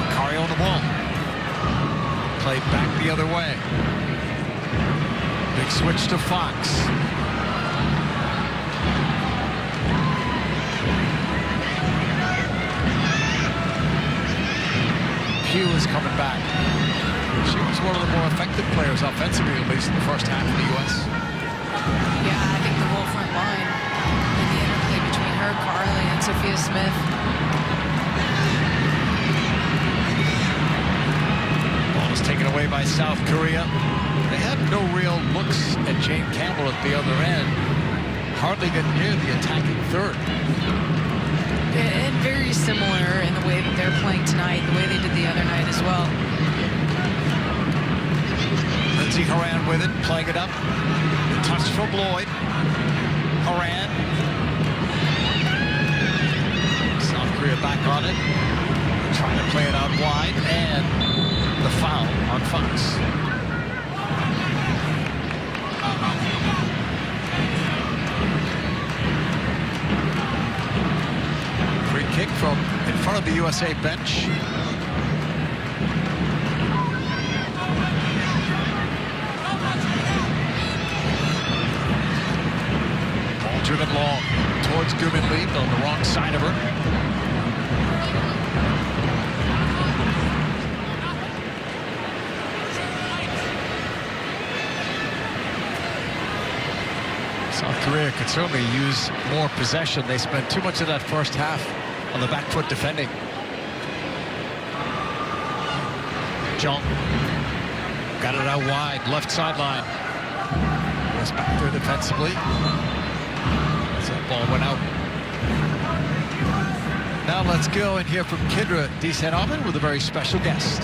Macario on the ball. Played back the other way. Big switch to Fox. Pugh is coming back. She was one of the more effective players offensively, at least in the first half of the U.S. Yeah, I think the whole front line and the interplay between her, Carly, and Sophia Smith. Ball is taken away by South Korea. They had no real looks at Jane Campbell at the other end. Hardly get near the attacking third. And very similar in the way that they're playing tonight, the way they did the other night as well. Lindsey Horan with it, playing it up. Touch from Lloyd. Horan. South Korea back on it. Trying to play it out wide, and the foul on Fox. Free kick from in front of the USA bench. Ball driven long towards Gumenlieb on the wrong side of her. South Korea could certainly use more possession. They spent too much of that first half on the back foot defending. Jong got it out wide, left sideline. Was back there defensively. So that ball went out. Now let's go and hear from Kendra DeSantomen with a very special guest.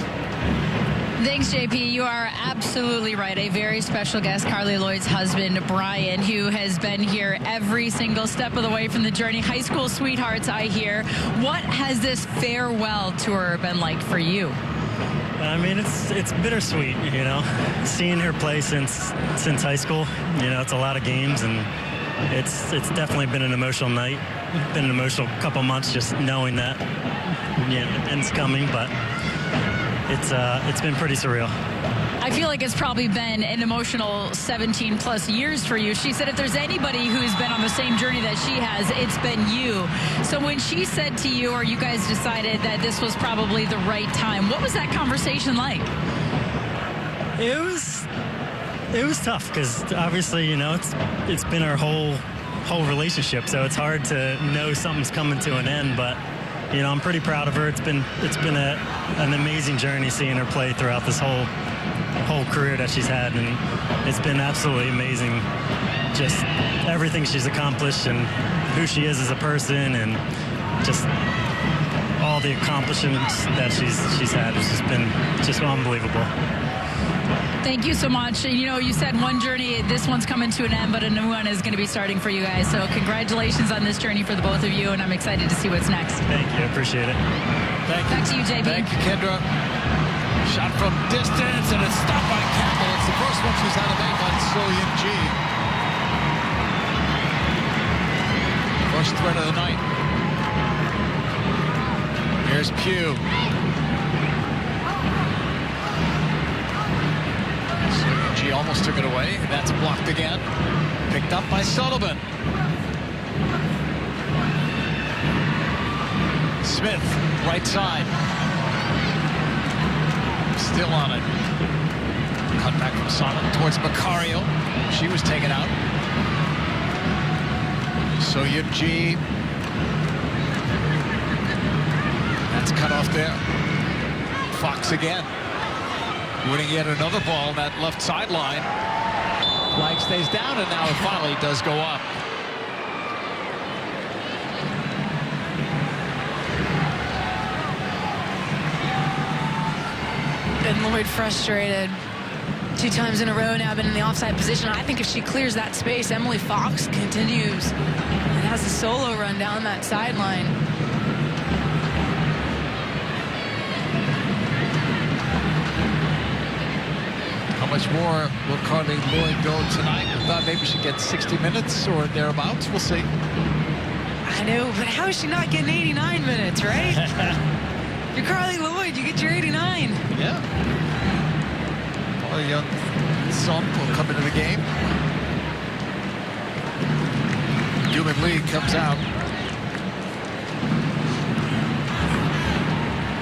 Thanks, JP. You are absolutely right. A very special guest, Carly Lloyd's husband, Brian, who has been here every single step of the way from the journey. High school sweethearts, I hear. What has this farewell tour been like for you? I mean, it's bittersweet, you know, seeing her play since high school. You know, it's a lot of games, and it's definitely been an emotional night. Been an emotional couple months just knowing that, yeah, it's coming, but it's been pretty surreal. I feel like it's probably been an emotional 17 plus years for you. She said if there's anybody who's been on the same journey that she has, it's been you. So when she said to you, or you guys decided that this was probably the right time, what was that conversation like? It was tough because obviously, you know, it's been our whole relationship, so it's hard to know something's coming to an end, but you know, I'm pretty proud of her. It's been an amazing journey seeing her play throughout this whole career that she's had, and it's been absolutely amazing, just everything she's accomplished and who she is as a person, and just all the accomplishments that she's had. It's just been unbelievable. Thank you so much. You know, you said one journey, this one's coming to an end, but a new one is going to be starting for you guys. So congratulations on this journey for the both of you, and I'm excited to see what's next. Thank you. I appreciate it. Back to you, JB. Thank you, Kendra. Shot from distance, and it's stopped by Campbell. It's the first one she's had to make on USWNT. First threat of the night. Here's Pugh. USWNT almost took it away, and that's blocked again. Picked up by Sullivan. Smith, right side. Still on it. Cut back from Sonnet towards Macario. She was taken out. USWNT. That's cut off there. Fox again. Winning yet another ball on that left sideline. Flag stays down, and now it finally does go up. And Lloyd frustrated 2 times in a row now, been in the offside position. I think if she clears that space, Emily Fox continues and has a solo run down that sideline. How much more will Carly Lloyd go tonight? I thought maybe she'd get 60 minutes or thereabouts. We'll see. I know, but how is she not getting 89 minutes, right? You're Carly Lloyd, you get your 89. Yeah. Our young son will come into the game. Human Lee comes out.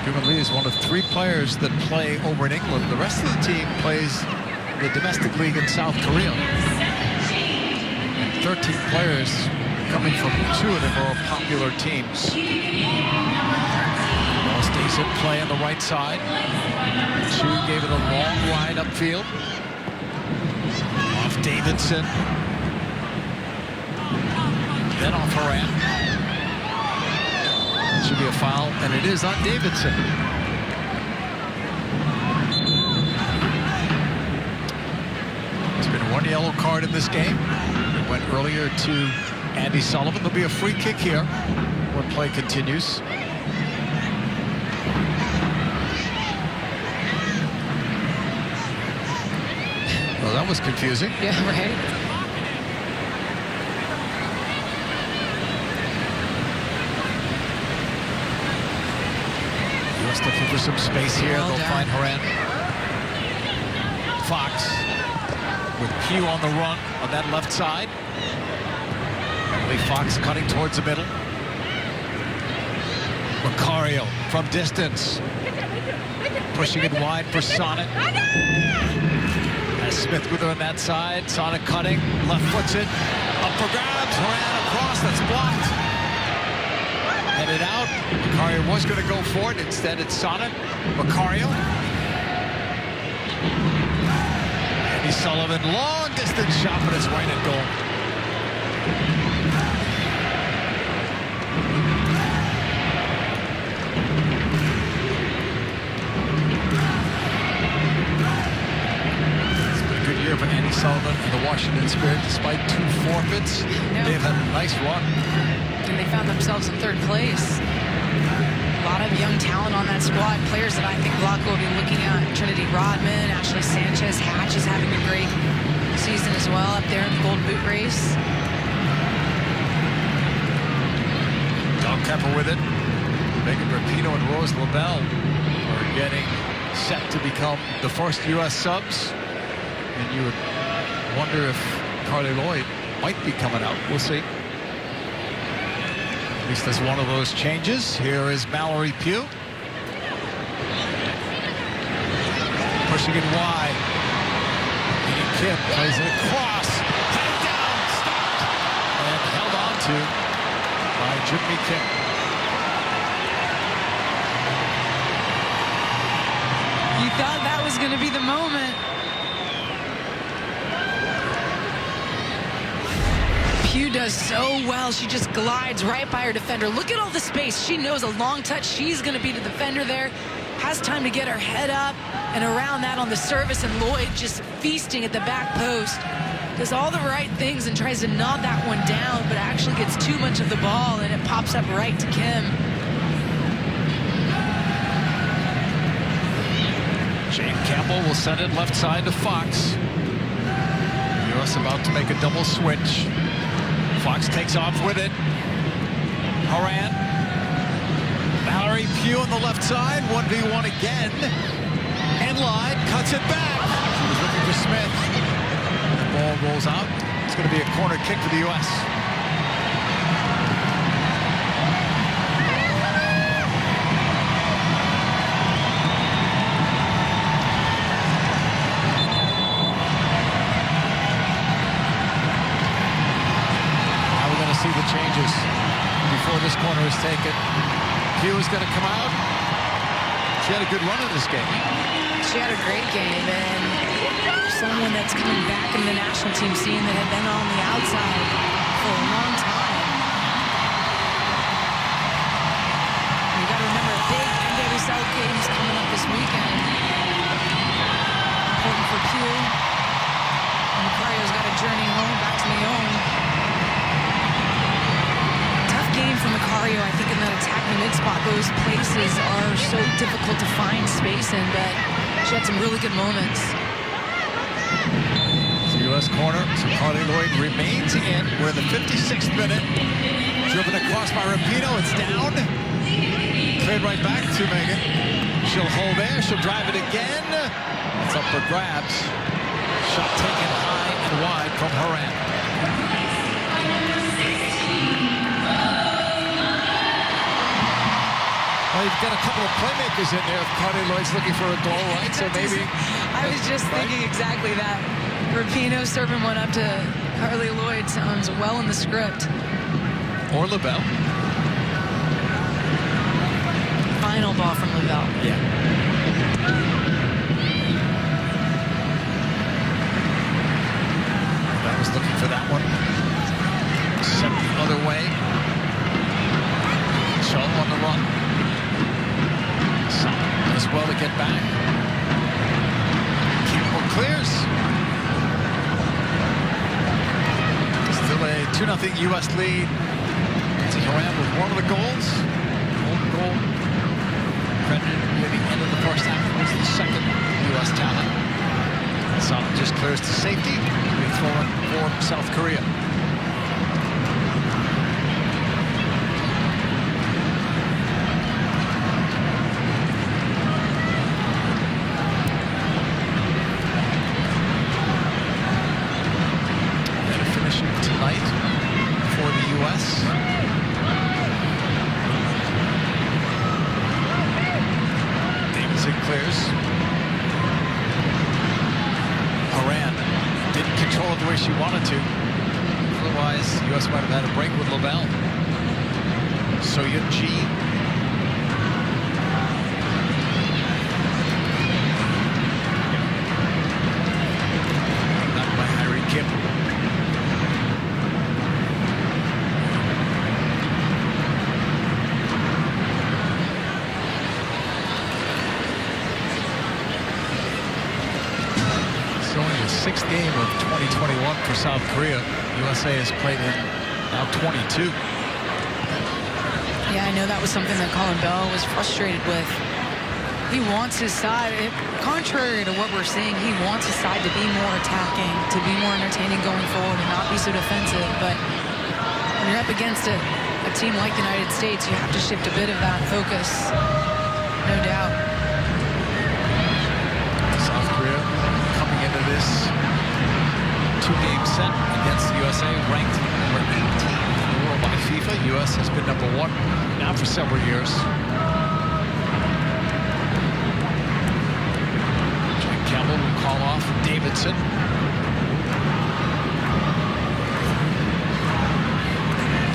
Human Lee is one of 3 players that play over in England. The rest of the team plays the domestic league in South Korea. And 13 players coming from 2 of the more popular teams. Ball stays in play on the right side. Chu gave it a long ride upfield. Off Davidson. Then off Horan. Should be a foul, and it is on Davidson. There's been 1 yellow card in this game. It went earlier to Andy Sullivan. There'll be a free kick here when play continues. Well, that was confusing. Yeah, right. US looking for some space here. Well They'll done. find Horan. Fox with Pugh on the run on that left side. Emily Fox cutting towards the middle. Macario from distance. Pushing it wide for Sonnet. Has Smith with her on that side. Sonnet cutting. Left foots it. Up for grabs. Horan across. That's blocked. Headed out. Macario was going to go for it. Instead, it's Sonnet. Macario. Andy Sullivan. Long distance shot, but it's right at goal. Good year for Andy Sullivan and the Washington Spirit, despite 2 forfeits. They've had a nice run. And they found themselves in 3rd place. A lot of young talent on that squad. Players that I think Blanco will be looking at. Trinity Rodman, Ashley Sanchez. Hatch is having a great season as well up there in the Gold Boot race. Kemper with it. Megan Rapinoe and Rose LaBelle are getting set to become the first U.S. subs. And you would wonder if Carly Lloyd might be coming out. We'll see. At least there's one of those changes. Here is Mallory Pugh. Pushing it wide. And Kim plays it across. Headed down, stopped, and held on to by Jimmy Kim. You thought that was going to be the moment. Pugh does so well. She just glides right by her defender. Look at all the space. She knows a long touch. She's going to be the defender there. Has time to get her head up and around that on the service, and Lloyd just feasting at the back post. Does all the right things and tries to nod that one down, but actually gets too much of the ball, and it pops up right to Kim. Jane Campbell will send it left side to Fox. U.S. about to make a double switch. Fox takes off with it. Horan. Mallory Pugh on the left side. 1v1 again. Enline cuts it back. She was looking for Smith. The ball rolls out. It's going to be a corner kick for the U.S. See the changes before this corner is taken. Pugh is going to come out. She had a good run in this game. She had a great game, and someone that's coming back in the national team scene that had been on the outside for a long time. You got to remember, big NWSL games coming up this weekend. Important for Pugh. And Macario's got a journey home back to Lyon. Game from Macario, I think, in that attacking mid-spot. Those places are so difficult to find space in, but she had some really good moments. It's the U.S. corner, so Carly Lloyd remains in. We're in the 56th minute. Driven across by Rapinoe. It's down. Cleared right back to Megan. She'll hold there. She'll drive it again. It's up for grabs. Shot taken high and wide from Horan. Well, you've got a couple of playmakers in there if Carly Lloyd's looking for a goal, right? So maybe... I was just thinking exactly that. Rapinoe serving one up to Carly Lloyd sounds well in the script. Or LaBelle. Final ball from LaBelle. Yeah. I was looking for that one. Sent the other way. Shaw on the run. As well to get back. Campbell clears. Still a 2-0 U.S. lead. It's Horan with one of the goals. Golden goal credited near the end of the first half. Was the second U.S. talent. Sonic just clears to safety. Being thrown for South Korea. She wanted to. Otherwise, the U.S. might have had a break with LaBelle. Soyun Ji. Back by Harry Kim. Sixth game of 2021 for South Korea. USA has played in now 22. Yeah, I know that was something that Colin Bell was frustrated with. He wants his side, contrary to what we're seeing, he wants his side to be more attacking, to be more entertaining going forward and not be so defensive. But when you're up against a team like the United States, you have to shift a bit of that focus, no doubt. this two-game set against the USA, ranked number 18 in the world by FIFA. U.S. has been number 1 now for several years. Jack Campbell will call off Davidson.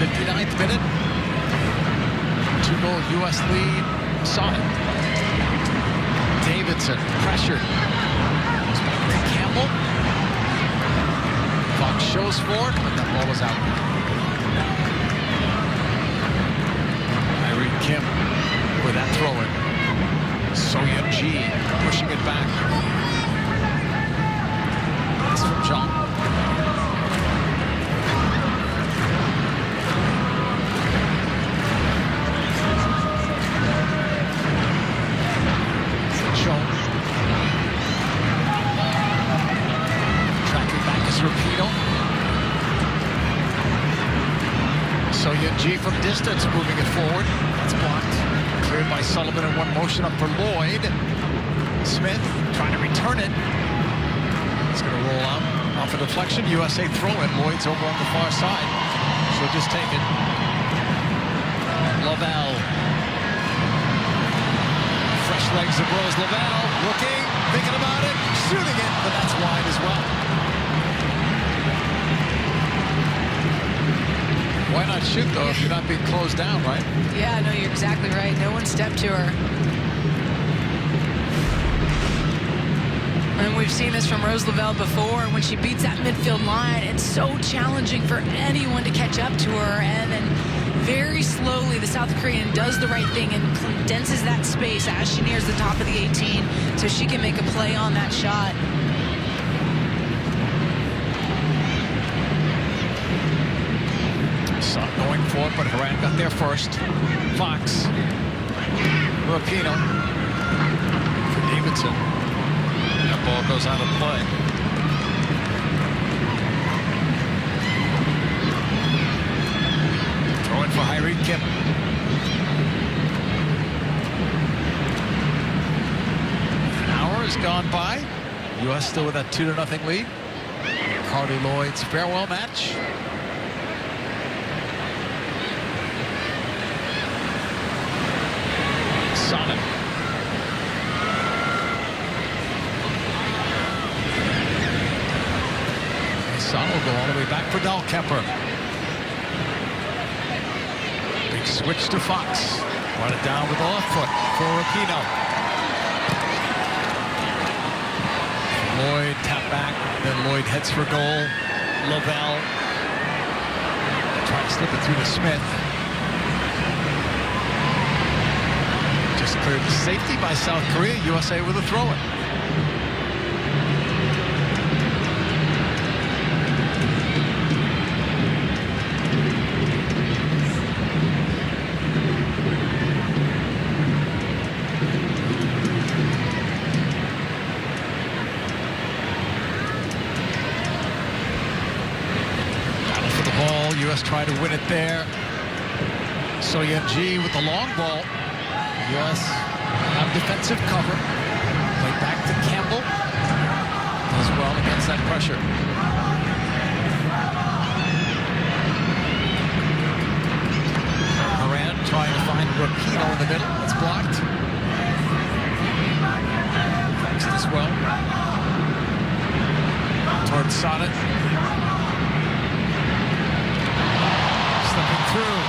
59th minute. 2-goal U.S. lead. Sonic. Davidson pressured. Campbell. Fox shows for it, but that ball was out. Irene Kim with that throw-in. USWNT pushing it back. That's from John. USWNT from distance, moving it forward. It's blocked. Cleared by Sullivan in one motion up for Lloyd. Smith trying to return it. It's going to roll out off a deflection. USA throw in. Lloyd's over on the far side. She'll just take it. Lavelle. Fresh legs of Rose Lavelle. Looking, thinking about it, shooting it, but that's wide as well. Why not shoot, though, if you're not being closed down, right? Yeah, no, you're exactly right. No one stepped to her. And we've seen this from Rose Lavelle before. When she beats that midfield line, it's so challenging for anyone to catch up to her. And then very slowly, the South Korean does the right thing and condenses that space as she nears the top of the 18 so she can make a play on that shot. Going for it, but Horan got there first. Fox. Rapino. For Davidson. That ball goes out of play. Throw in for Irene Kim. An hour has gone by. U.S. still with that 2-0 lead. Carly Lloyd's farewell match. Sonic. Sonic will go all the way back for Dahlkemper. Big switch to Fox. Run it down with the left foot for Rapino. Lloyd tap back. Then Lloyd heads for goal. Lavelle. Trying to slip it through to Smith. Just cleared the safety by South Korea. USA with a throw-in. Battle for the ball. US trying to win it there. USWNT with the long ball. U.S. have defensive cover. Play back to Campbell. Does well against that pressure. Horan trying to find Rapino in the middle. It's blocked. Next as well. Towards Sonnet. Slipping through.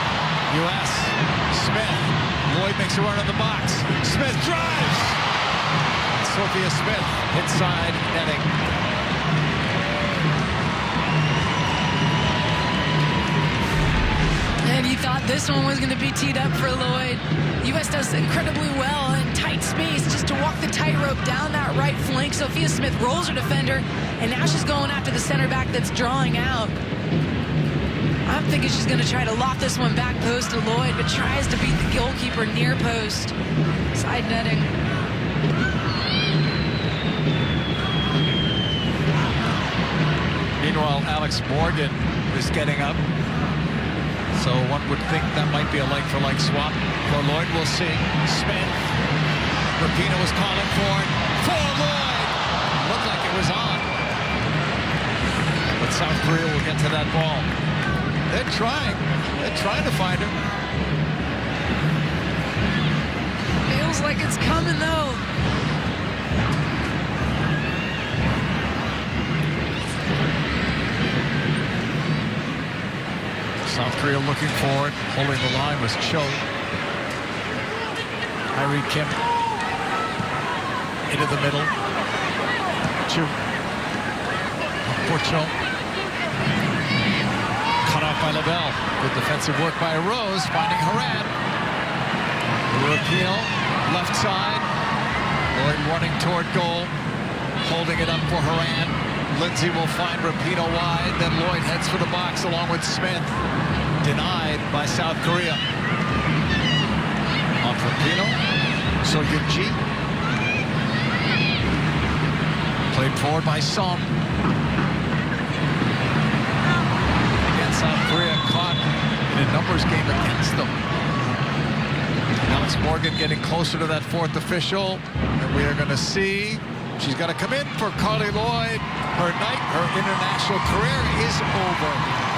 U.S. Smith. Lloyd makes a run in the box. Smith drives. Sophia Smith inside netting. And you thought this one was going to be teed up for Lloyd. U.S. does incredibly well in tight space just to walk the tightrope down that right flank. Sophia Smith rolls her defender, and now she's going after the center back that's drawing out. I'm thinking she's going to try to loft this one back post to Lloyd, but tries to beat the goalkeeper near post. Side netting. Meanwhile, Alex Morgan is getting up. So one would think that might be a like-for-like swap. For Lloyd, we'll see. Smith. Rapino was calling for it. For Lloyd. Looked like it was on. South Korea will get to that ball. They're trying. They're trying to find him. Feels like it's coming, though. South Korea looking for it. Holding the line was Cho. Irene Kim into the middle. Chu. For Cho. Cut off by LaBelle. Good defensive work by Rose, finding Haran. Rapino, left side. Lloyd running toward goal. Holding it up for Haran. Lindsay will find Rapino wide, then Lloyd heads for the box along with Smith. Denied by South Korea. Off Rapino. So Yunji. Played forward by Song. Again, South Korea caught in a numbers game against them. Alex Morgan getting closer to that fourth official. And we are going to see. She's got to come in for Carly Lloyd. Her night, her international career is over.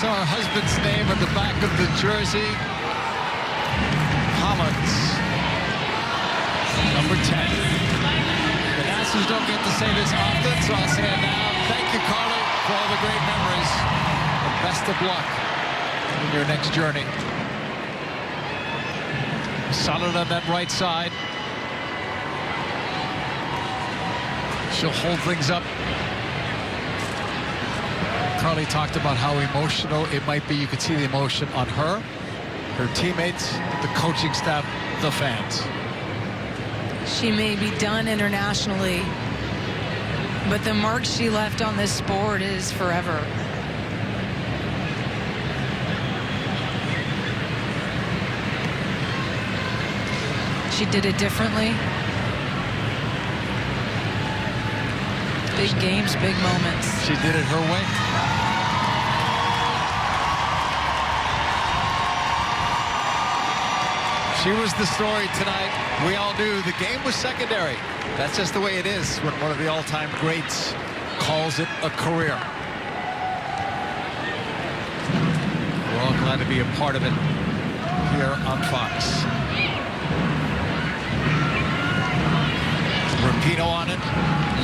Saw her husband's name on the back of the jersey. Hollins, number 10. The Nationals don't get to say this often, so I'll say it now. Thank you, Carly, for all the great memories. And best of luck in your next journey. Solid on that right side. She'll hold things up. Carly talked about how emotional it might be. You could see the emotion on her, her teammates, the coaching staff, the fans. She may be done internationally, but the mark she left on this sport is forever. She did it differently. Big games, big moments. She did it her way. She was the story tonight. We all knew the game was secondary. That's just the way it is when one of the all-time greats calls it a career. We're all glad to be a part of it here on Fox. Rapino on it,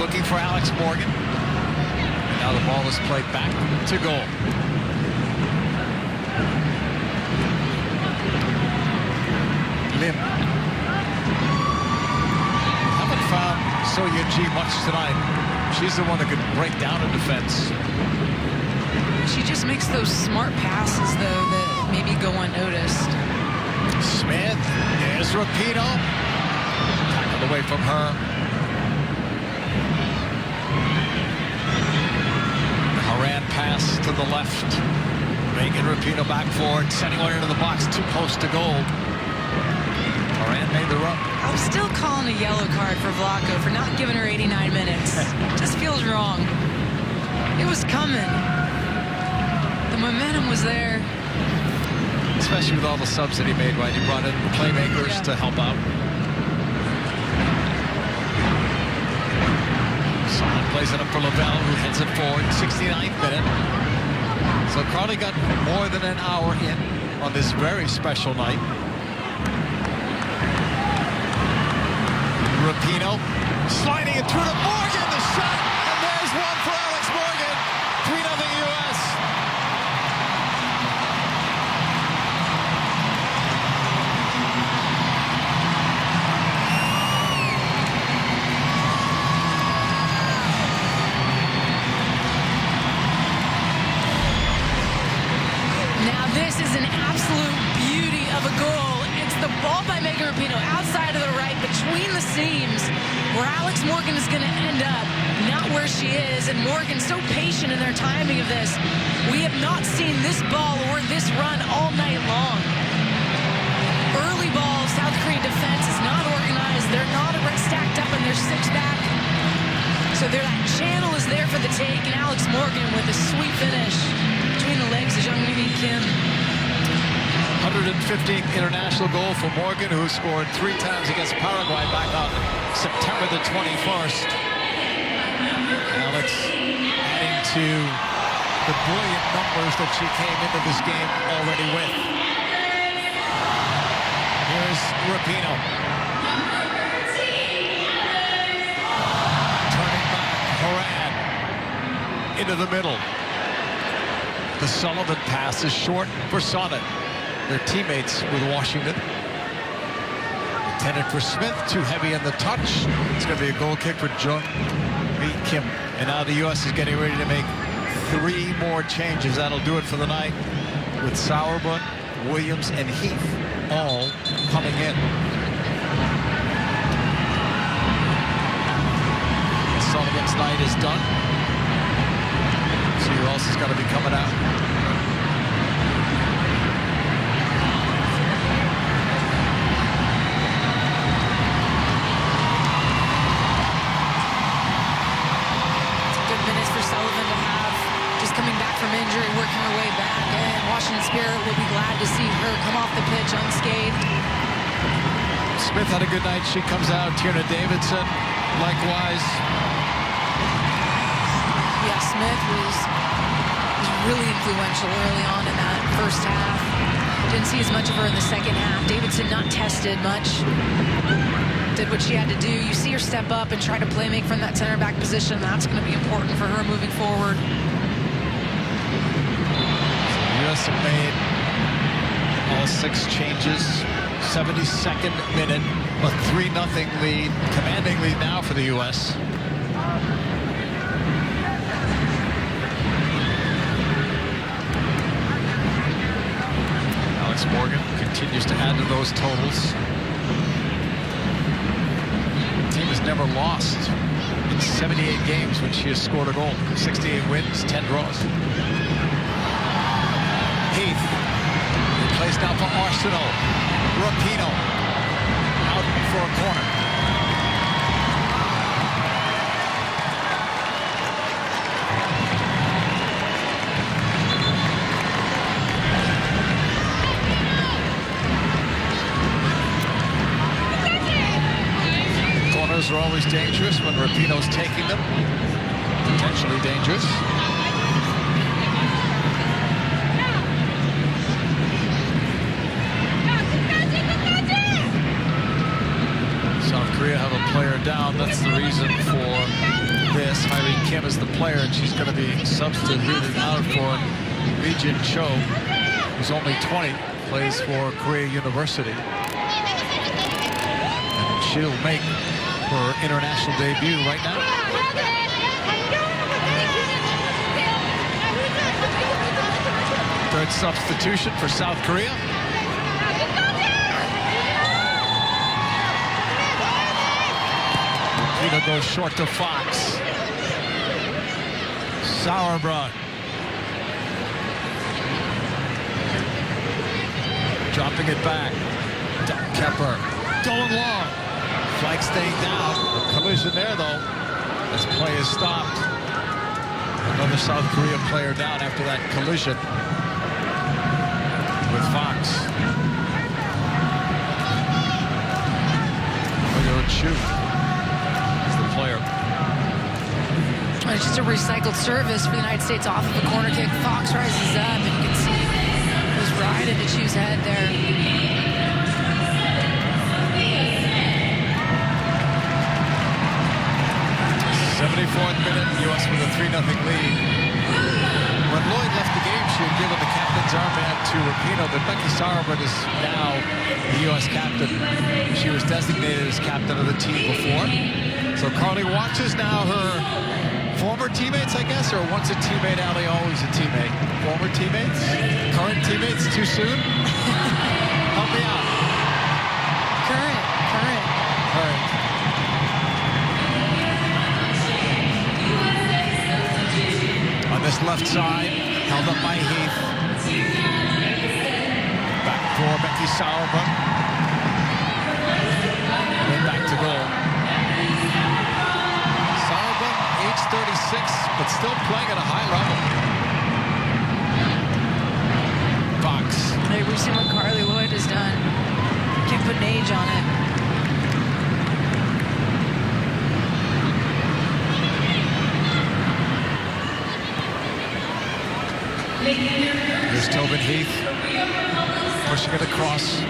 looking for Alex Morgan. And now the ball is played back to goal. Lim. Haven't found So Yunji much tonight. She's the one that could break down a defense. She just makes those smart passes, though, that maybe go unnoticed. Smith, there's Rapinoe. Tackled away from her. Horan pass to the left. Megan Rapinoe back forward, sending one into the box, too close to goal. Horan made the run. I'm still calling a yellow card for Vlaco for not giving her 89 minutes. Just feels wrong. It was coming. The momentum was there. Especially with all the subs that he made, right? He brought in playmakers to help out. Someone plays it up for Lavelle, who heads it forward. 69th minute. So Carly got more than an hour in on this very special night. Rapinoe sliding it through to Morgan. The shot, and there's one for Alex Morgan. 3-0 U.S. Now this is an absolute beauty of a goal. It's the ball by Megan Rapinoe outside of the right between the seams where Alex Morgan is going to end up, not where she is. And Morgan's so patient in their timing of this. We have not seen this ball or this run all night long. Early ball, South Korean defense is not organized. They're not stacked up in their six back. So that channel is there for the take, and Alex Morgan with a sweet finish between the legs of Jung-Mi Kim. 115th international goal for Morgan, who scored 3 times against Paraguay back on September the 21st. Alex adding to the brilliant numbers that she came into this game already with. Here's Rapinoe. Turning back, Horan into the middle. The Sullivan pass is short for Sonnet. Their teammates with Washington. Intended for Smith, too heavy in the touch. It's going to be a goal kick for Jung-Mi Kim. And now the U.S. is getting ready to make 3 more changes. That'll do it for the night, with Sauerbrunn, Williams, and Heath all coming in. Sullivan's night is done. See who else is going to be coming out. From injury, working her way back, and Washington Spirit will be glad to see her come off the pitch unscathed. Smith had a good night. She comes out. Tierna Davidson, likewise. Yeah, Smith was really influential early on in that first half. Didn't see as much of her in the second half. Davidson not tested much. Did what she had to do. You see her step up and try to play make from that center back position. That's going to be important for her moving forward. U.S. have made all 6 changes. 72nd minute, a 3-0 lead, commanding lead now for the U.S. Alex Morgan continues to add to those totals. The team has never lost in 78 games when she has scored a goal. 68 wins, 10 draws. Heath, plays now for Arsenal. Rapinoe out for a corner. Corners are always dangerous when Rapinoe's taking them. Potentially dangerous. Korea have a player down. That's the reason for this. Irene Kim is the player, and she's going to be substituted out for Lee Jin Cho, who's only 20, plays for Korea University. And she'll make her international debut right now. Third substitution for South Korea. Peter goes short to Fox. Sauerbrunn. Dropping it back. Kemper going long. Flag staying down. A collision there, though, as play is stopped. Another South Korea player down after that collision with Fox. Chu is the player. It's just a recycled service for the United States off of a corner kick. Fox rises up, and you can see it was right into Chu's head there. 74th minute, U.S. with a 3-0 lead. When Lloyd left the game, she had given the captain's armband to Rapinoe, but Becky Sauerbrunn is now the U.S. captain. She was designated as captain of the team before. So Carly watches now her former teammates, I guess, or once a teammate, Allie, always a teammate. Former teammates? Current teammates? Too soon? Help me out. Current. On this left side, held up by Heath. Back for Becky Sauerbrunn. And back to goal. Sauerbrunn, age 36, but still playing at a high level. Fox. Hey, we've seen what Carly Lloyd has done. Can't put an age on it. Here's Tobin Heath pushing it across.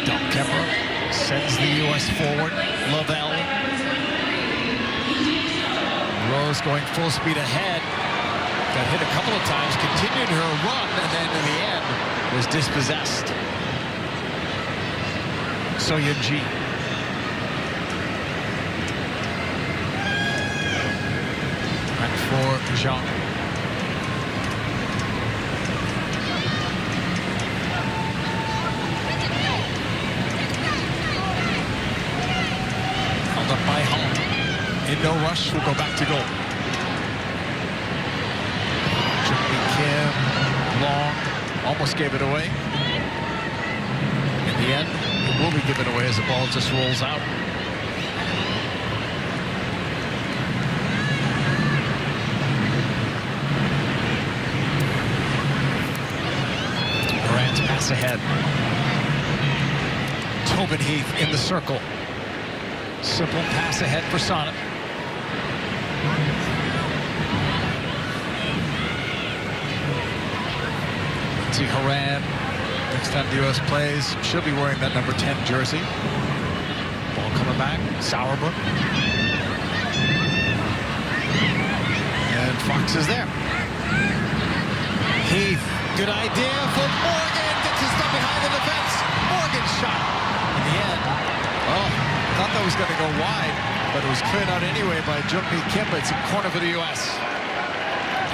Del Kemper sends the U.S. forward. Lavelle. Rose going full speed ahead. Got hit a couple of times, continued her run, and then in the end was dispossessed. So-Yun-Ji. Back for Zhang. Up by Hall. In no rush, will go back to goal. Jimmy Kim, long, almost gave it away. In the end, it will be given away as the ball just rolls out. Morant's pass ahead. Tobin Heath in the circle. Simple pass ahead for Sonnet. Lindsey Horan, next time the U.S. plays, she'll be wearing that number 10 jersey. Ball coming back, Sauerbrunn. And Fox is there. Heath, good idea for Morgan. Gets his stuff behind the defense. Morgan shot. In the end, thought that was going to go wide, but it was cleared out anyway by Jungmi Kim. It's a corner for the U.S.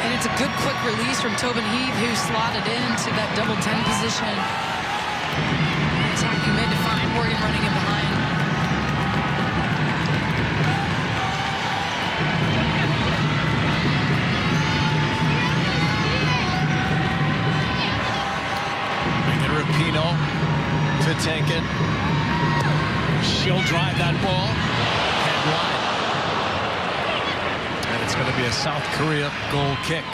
And it's a good quick release from Tobin Heath, who slotted into that double 10 position. Attacking mid to find Morgan running in behind. Megan Rapinoe to take it. She'll drive that ball head wide. And it's going to be a South Korea goal kick.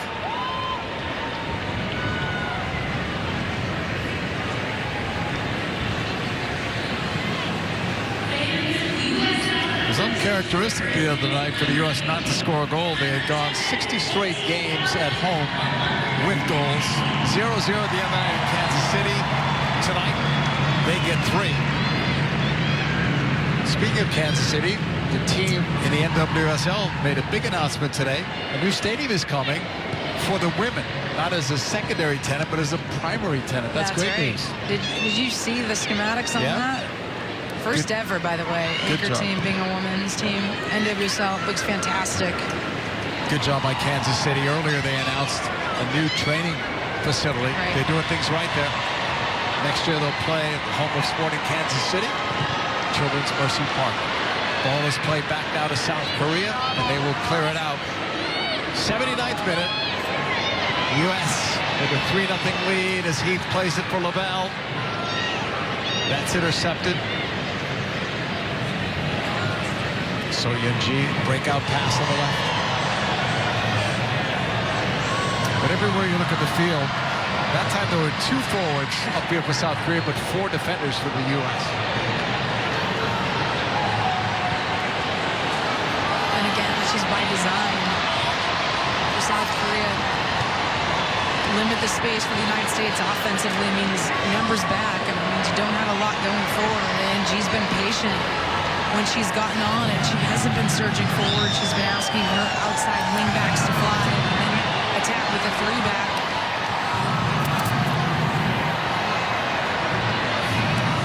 It was uncharacteristic the other night for the U.S. not to score a goal. They had gone 60 straight games at home with goals. 0-0 at the other night in Kansas City. Tonight, they get 3. Speaking of Kansas City, the team in the NWSL made a big announcement today. A new stadium is coming for the women, not as a secondary tenant, but as a primary tenant. That's great right. news. Did you see the schematics on that? First ever, by the way, anchor team being a women's team. NWSL looks fantastic. Good job by Kansas City. Earlier, they announced a new training facility. Right. They're doing things right there. Next year they'll play at the home of Sporting Kansas City, Children's Mercy Park. Ball is played back now to South Korea, and they will clear it out. 79th minute. U.S. with a 3-0 lead as Heath plays it for LaBelle. That's intercepted. So Yunji, breakout pass on the left. But everywhere you look at the field, that time there were 2 forwards upfield for South Korea, but 4 defenders for the U.S. And again, this is by design for South Korea. Limit the space for the United States offensively means numbers back. I mean, you don't have a lot going forward. And G's been patient when she's gotten on it. She hasn't been surging forward. She's been asking her outside wingbacks to fly and then attack with a 3-back.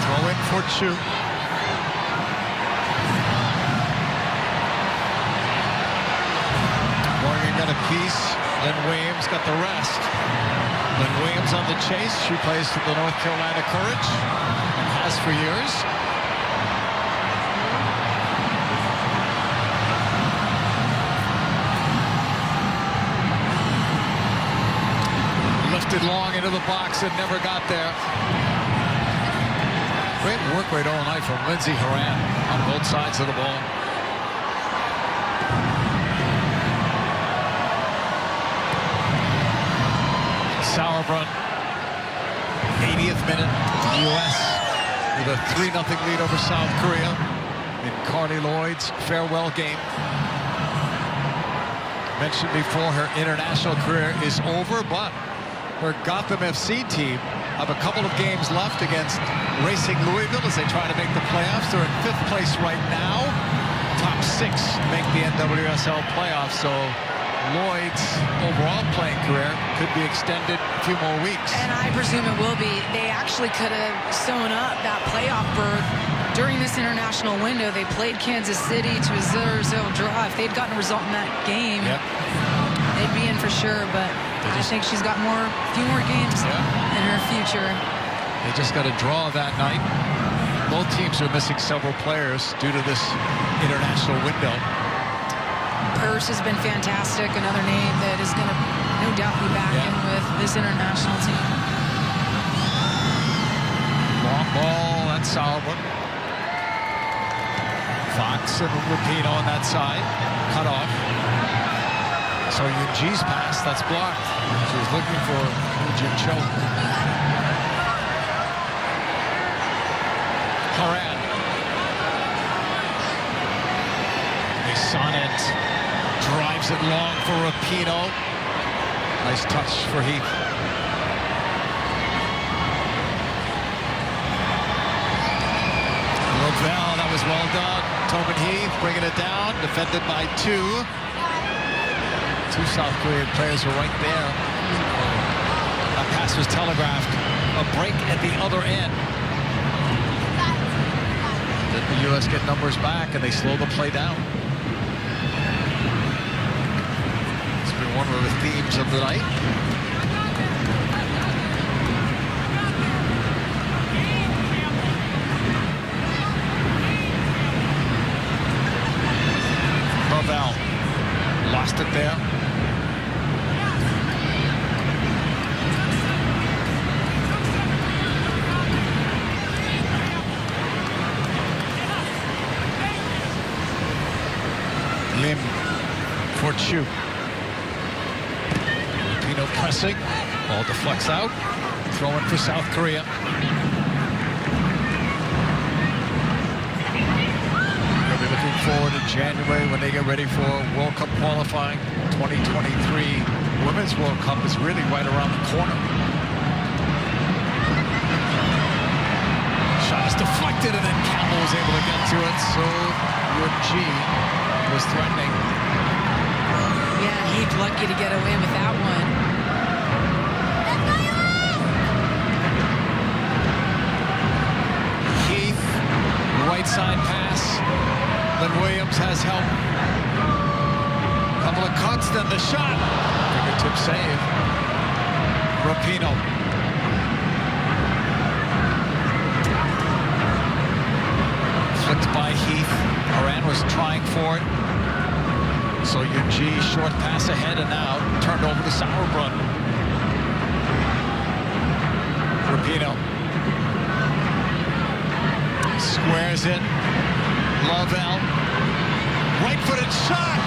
Throw in for Chu. Morgan got a piece. Lynn Williams got the rest. Lynn Williams on the chase. She plays for the North Carolina Courage and has for years. Lifted long into the box and never got there. Great work rate all night from Lindsey Horan on both sides of the ball. Sauerbrunn, 80th minute, U.S. with a 3-0 lead over South Korea in Carly Lloyd's farewell game. Mentioned before, her international career is over, but her Gotham FC team have a couple of games left against Racing Louisville as they try to make the playoffs. They're in 5th place right now. Top 6 make the NWSL playoffs, so Lloyd's overall playing career could be extended a few more weeks. And I presume it will be. They actually could have sewn up that playoff berth during this international window. They played Kansas City to a 0-0 draw. If they'd gotten a result in that game, they'd be in for sure. But I think she's got a few more games in her future. They just got a draw that night. Both teams are missing several players due to this international window. Purse has been fantastic. Another name that is going to no doubt be back in with this international team. Long ball, that's Sauerbrunn. Fox and Rapino on that side. Cut off. So Yunji's pass, that's blocked. She was looking for Jin Cho. Horan. A Sonnet drives it long for Rapino. Nice touch for Heath. Lavelle, that was well done. Tobin Heath bringing it down, defended by 2. 2 South Korean players were right there. That pass was telegraphed. A break at the other end. Did the U.S. get numbers back and they slow the play down? It's been one of the themes of the night. Lavelle lost it there. Lim for Chu. Rapino pressing. Ball deflects out. Throw in for South Korea. They'll be looking forward to January when they get ready for World Cup qualifying. 2023 Women's World Cup is really right around the corner. Shot is deflected and then Campbell was able to get to it. So Yunji was threatening. Yeah, Heath lucky to get away with that one. Heath, right side pass. Lynn Williams has help. Couple of cuts, then the shot. Fingertip save. Rapinoe. Flicked by Heath. Horan was trying for it. So G, short pass ahead, and now turned over to Sauerbrunn. Rapinoe. Squares it. Lovell. Right-footed shot.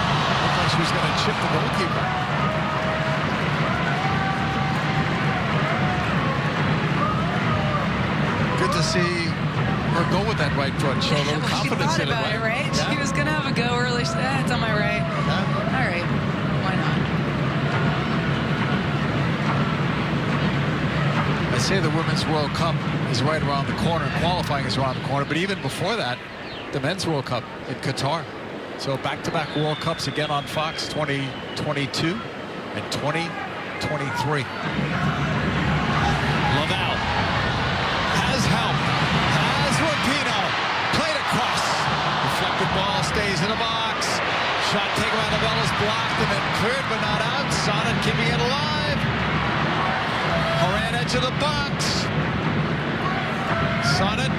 Looked like she was going to chip the goalkeeper. Good to see her go with that right foot. Show a little confidence in it, right? Yeah. She was going to have a go early. It's on my right. Yeah. All right. Why not? I say the Women's World Cup is right around the corner. Qualifying is around the corner. But even before that, the Men's World Cup in Qatar. So back-to-back World Cups again on Fox, 2022 and 2023. Lavelle has help. Has Rapinoe. Played across. Deflected ball stays in the box. Shot taken by Lavelle is blocked and then cleared but not out. Sonnet keeping it alive. Horan edge of the box. Sonnet,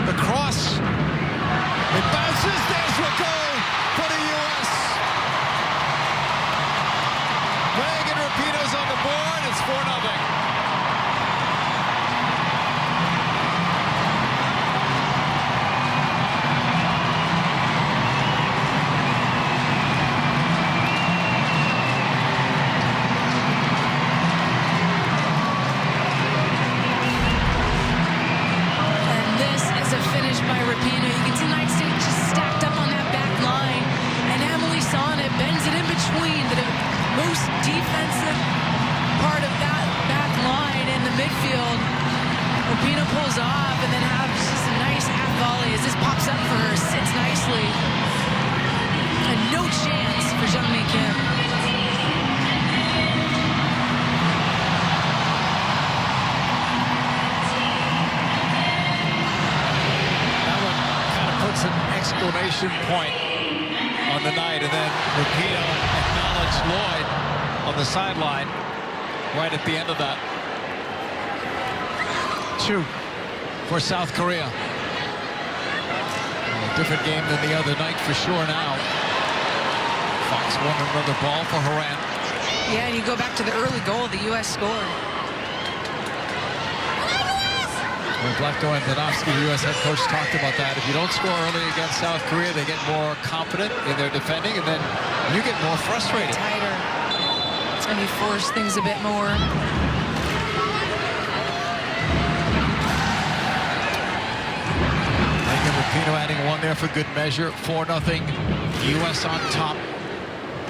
the cross. It bounces. There's a goal for the U.S. Megan Rapinoe's on the board. It's 4-0. By Rapinoe. You can see the United States just stacked up on that back line, and Emily Sonnet bends it in between the most defensive part of that back line in the midfield. Rapinoe pulls off and then has just a nice half volley as this pops up for her, sits nicely, and no chance for Jungmi Kim. Puts an exclamation point on the night, and then Rapinoe acknowledged Lloyd on the sideline right at the end of that. 2 for South Korea. A different game than the other night for sure now. Fox won another ball for Horan. Yeah, and you go back to the early goal the U.S. scored. When Blechto and Danovsky, the U.S. head coach, talked about that. If you don't score early against South Korea, they get more confident in their defending, and then you get more frustrated. Tighter. And you force things a bit more. Megan Rapinoe adding 1 there for good measure. 4-0. U.S. on top.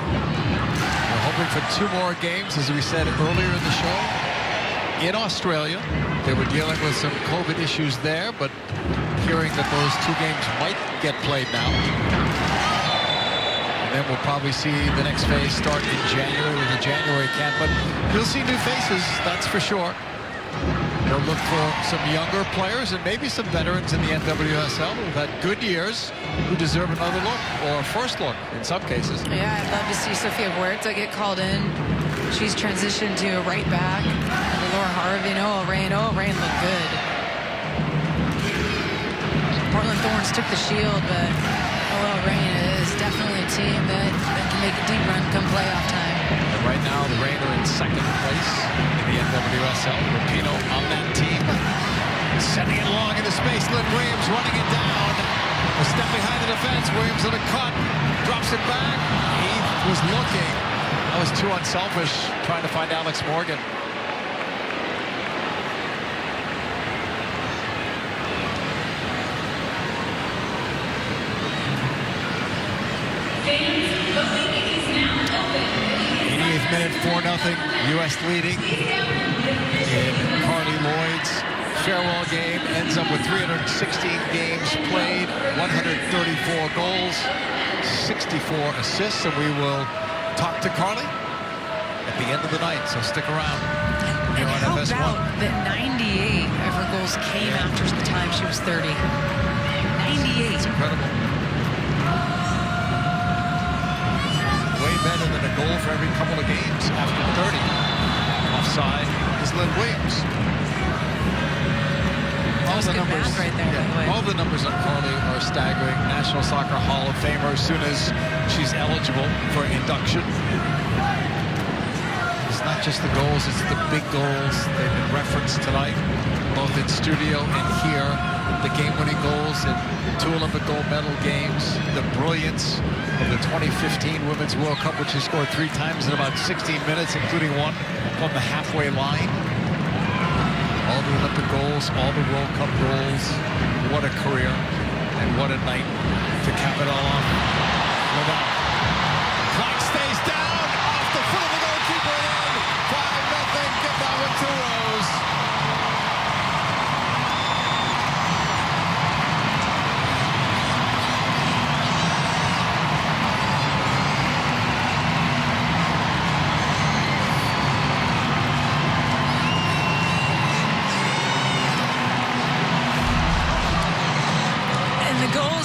We're hoping for 2 more games, as we said earlier in the show. In Australia, they were dealing with some COVID issues there, but hearing that those 2 games might get played now. And then we'll probably see the next phase start in January with the January camp, but you'll see new faces, that's for sure. They'll look for some younger players and maybe some veterans in the NWSL who've had good years, who deserve another look, or a first look in some cases. Yeah, I'd love to see Sofia Huerta get called in. She's transitioned to right back. Laura Harvey, Noah Rain. Noah Rain looked good. Portland Thorns took the shield, but Noah Rain is definitely a team that can make a deep run come playoff time. And right now, the Rain are in 2nd place in the NWSL. Rapinoe on that team. Sending it long into space. Lynn Williams running it down. A step behind the defense. Williams in a cut. Drops it back. Heath was looking. That was too unselfish, trying to find Alex Morgan. Minute, 4-0, U.S. leading in Carly Lloyd's farewell game. Ends up with 316 games played, 134 goals, 64 assists, and we will talk to Carly at the end of the night, so stick around. And how about that 98 of her goals came after the time she was 30? 98. It's incredible. Way better than a goal for every couple of games after 30. Offside is is Lynn Williams. That was good math right there, by the way. All the numbers on Carly are staggering. National Soccer Hall of Famer as soon as she's eligible for induction. It's not just the goals, it's the big goals. They've been referenced tonight, both in studio and here. The game-winning goals in 2 Olympic gold medal games. The brilliance of the 2015 Women's World Cup, which she scored 3 times in about 16 minutes, including one from the halfway line. All the Olympic goals, all the World Cup goals. What a career and what a night to cap it all off. Clock stays down off the foot of the goalkeeper in. 5-0. Give that one to Rose.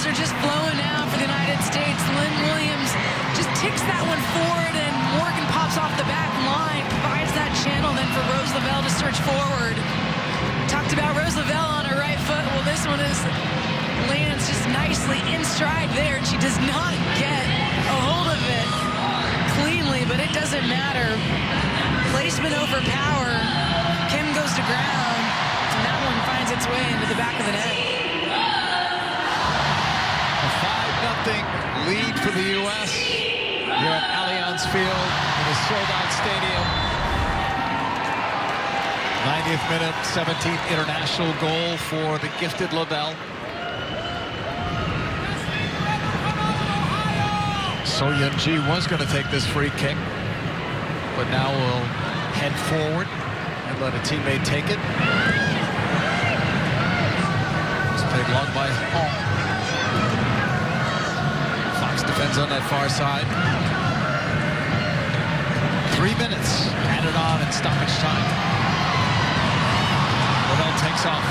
Are just flowing out for the United States. Lynn Williams just ticks that one forward, and Morgan pops off the back line, provides that channel then for Rose Lavelle to search forward. Talked about Rose Lavelle on her right foot. Well, this one lands just nicely in stride there. She does not get a hold of it cleanly, but it doesn't matter. Placement over power. Kim goes to ground, and that one finds its way into the back of the net. 5-0 lead for the U.S. here at Allianz Field in a sold-out stadium. 90th minute, 17th international goal for the gifted Lavelle. So Yun-Ji was going to take this free kick, but now will head forward and let a teammate take it. It's played long by Hong. Defends on that far side. 3 minutes added on in stoppage time. Lavelle takes off.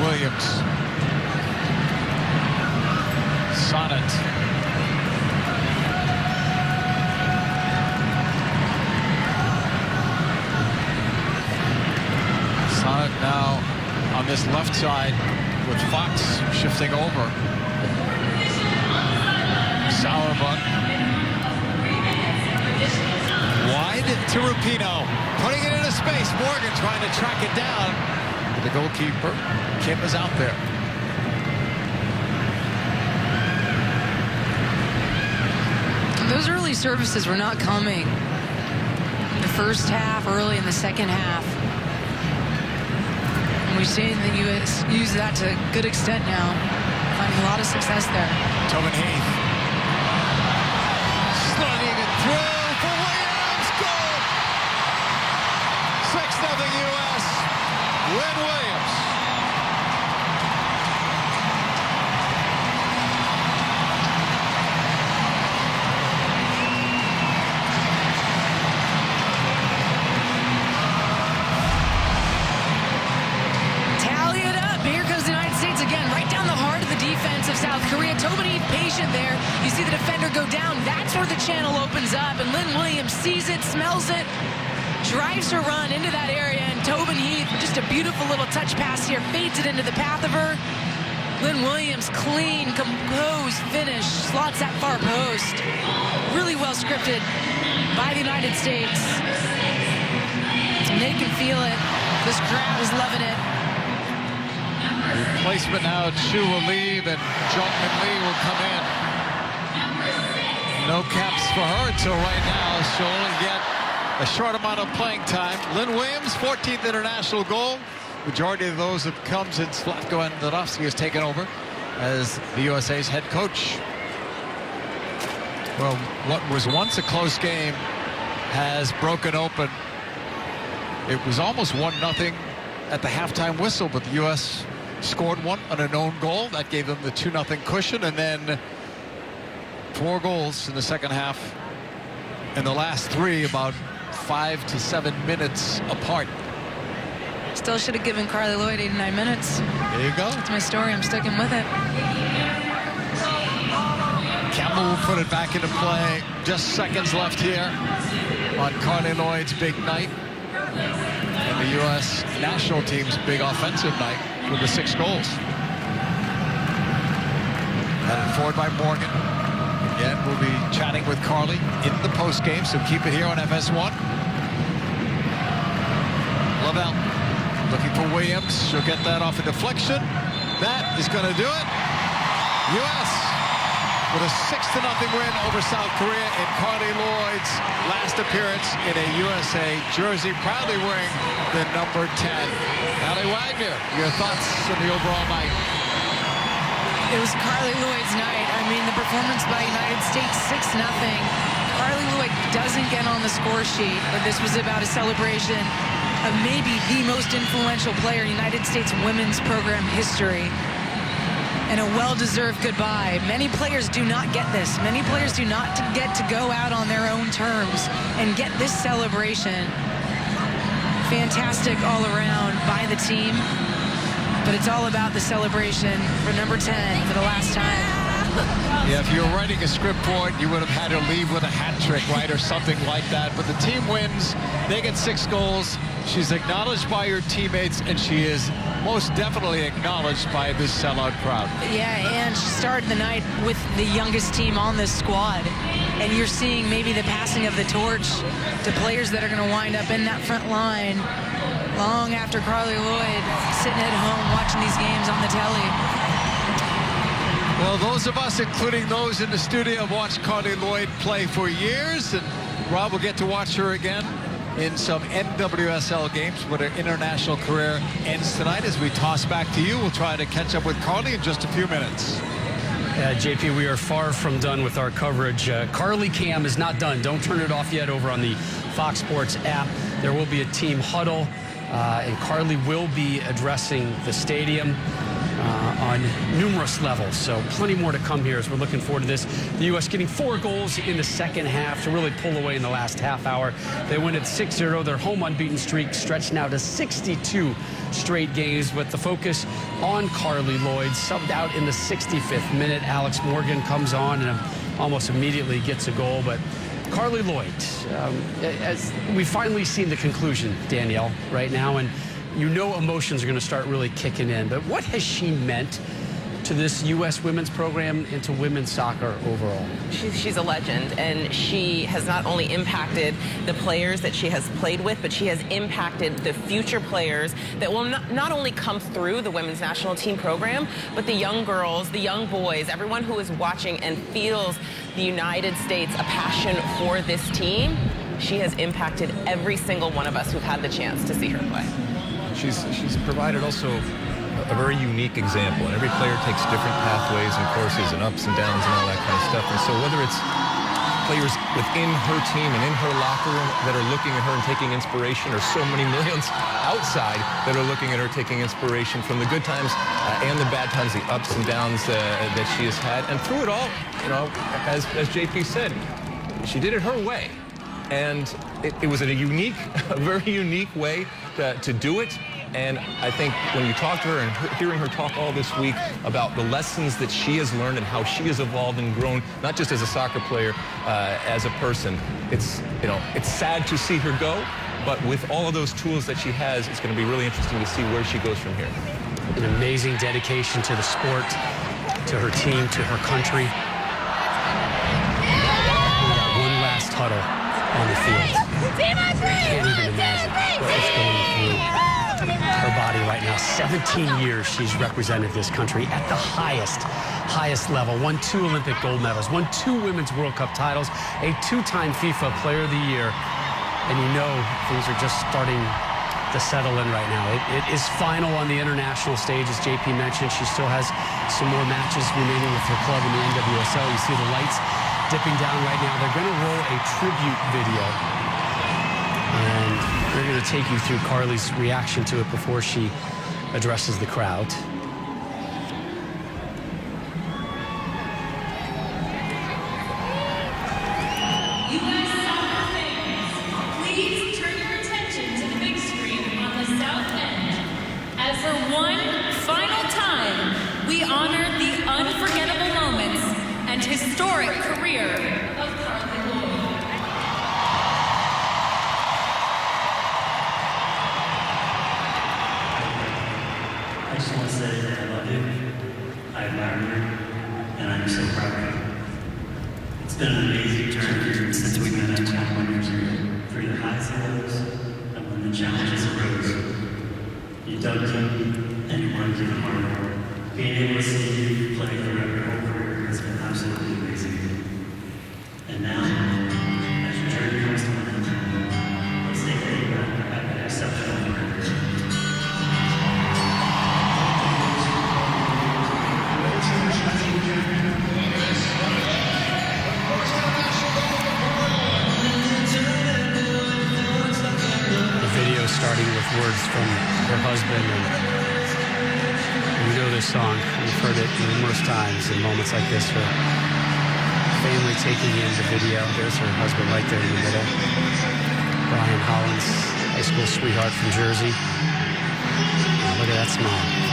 Williams. Sonnet. Sonnet now on this left side, with Fox shifting over. Sauerbach. Wide to Rupino. Putting it into space. Morgan trying to track it down. The goalkeeper, Kim, is out there. Those early services were not coming. In the first half, early in the second half. We've seen the U.S. use that to a good extent now, finding a lot of success there. Tobin Heath. Sliding it through for Williams. Goal! 6-0 U.S. Lynn Williams. Of South Korea. Tobin Heath patient there. You see the defender go down. That's where the channel opens up, and Lynn Williams sees it, smells it, drives her run into that area, and Tobin Heath, just a beautiful little touch pass here, fades it into the path of her. Lynn Williams, clean, composed finish, slots that far post. Really well scripted by the United States. And they can feel it. This crowd is loving it. Replacement now, Chu will leave and Jungmin Lee will come in. No caps for her until right now. She'll only get a short amount of playing time. Lynn Williams, 14th international goal. Majority of those have come since Zlatko Andonovski has taken over as the USA's head coach. Well, what was once a close game has broken open. It was almost 1-0 at the halftime whistle, but the U.S. scored one on an own goal. That gave them the 2-0 cushion, and then 4 goals in the second half. And the last 3 about 5 to 7 minutes apart. Still should have given Carly Lloyd 89 minutes. There you go. That's my story. I'm sticking with it. Campbell will put it back into play. Just seconds left here. on Carly Lloyd's big night and the U.S. national team's big offensive night with the 6 goals. Headed forward by Morgan. Again, we'll be chatting with Carly in the postgame, so keep it here on FS1. Lavelle looking for Williams. She'll get that off a deflection. That is going to do it. U.S. with a 6-0 win over South Korea in Carly Lloyd's last appearance in a USA jersey, proudly wearing the number 10. Allie Wagner, your thoughts on the overall night? It was Carly Lloyd's night. I mean, the performance by United States, 6-0. Carly Lloyd doesn't get on the score sheet, but this was about a celebration of maybe the most influential player in United States women's program history. And a well-deserved goodbye. Many players do not get this. Many players do not get to go out on their own terms and get this celebration. Fantastic all around by the team. But it's all about the celebration for number 10 for the last time. Yeah, if you were writing a script for it, you would have had her leave with a hat trick, right, or something like that. But the team wins. They get 6 goals. She's acknowledged by her teammates, and she is most definitely acknowledged by this sellout crowd. Yeah, and she started the night with the youngest team on this squad. And you're seeing maybe the passing of the torch to players that are going to wind up in that front line long after Carly Lloyd sitting at home watching these games on the telly. Well, those of us, including those in the studio, have watched Carly Lloyd play for years, and Rob will get to watch her again in some NWSL games, but her international career ends tonight. As we toss back to you, we'll try to catch up with Carly in just a few minutes. JP, we are far from done with our coverage. Carly Cam is not done. Don't turn it off yet over on the Fox Sports app. There will be a team huddle, and Carly will be addressing the stadium on numerous levels. So plenty more to come here as we're looking forward to this. The U.S. getting 4 goals in the second half to really pull away in the last half hour. They win at 6-0. Their home unbeaten streak stretched now to 62 straight games, but the focus on Carly Lloyd. Subbed out in the 65th minute. Alex Morgan comes on and almost immediately gets a goal, but Carly Lloyd, as we've finally seen the conclusion, Danielle, right now, and you know emotions are going to start really kicking in. But what has she meant to this U.S. women's program and to women's soccer overall? She's a legend, and she has not only impacted the players that she has played with, but she has impacted the future players that will not only come through the women's national team program, but the young girls, the young boys, everyone who is watching and feels the United States a passion for this team. She has impacted every single one of us who've had the chance to see her play. She's provided also a very unique example, and every player takes different pathways and courses and ups and downs and all that kind of stuff. And so whether it's players within her team and in her locker room that are looking at her and taking inspiration, or so many millions outside that are looking at her taking inspiration from the good times and the bad times, the ups and downs that she has had. And through it all, you know, as JP said, she did it her way. And it was a very unique way to do it. And I think when you talk to her and hearing her talk all this week about the lessons that she has learned and how she has evolved and grown, not just as a soccer player, as a person, it's sad to see her go. But with all of those tools that she has, it's going to be really interesting to see where she goes from here. An amazing dedication to the sport, to her team, to her country. One last huddle on the field. I can't even imagine what is going through her body right now. 17 years she's represented this country at the highest level. Won 2 Olympic gold medals, won 2 Women's World Cup titles, a 2-time FIFA Player of the Year. And you know things are just starting to settle in right now. It is final on the international stage, as JP mentioned. She still has some more matches remaining with her club in the NWSL. You see the lights dipping down right now. They're going to roll a tribute video. And we're going to take you through Carly's reaction to it before she addresses the crowd. U.S. soccer fans, please turn your attention to the big screen on the south end. As for one final time, we honor the unforgettable moments and historic career of Carly Lloyd. amazing journey since we met 21 years ago. Through the highs and lows, and when the challenges arose, you dug deep and you worked even harder. Being able to see you play throughout your whole career has been absolutely amazing. And now, as your journey comes to an end, let's take a look at an exceptional career. Starting with words from her husband, and you know this song. We've heard it numerous times in moments like this. Her family taking in the video. There's her husband right there in the middle. Brian Hollins, high school sweetheart from Jersey. Look at that smile.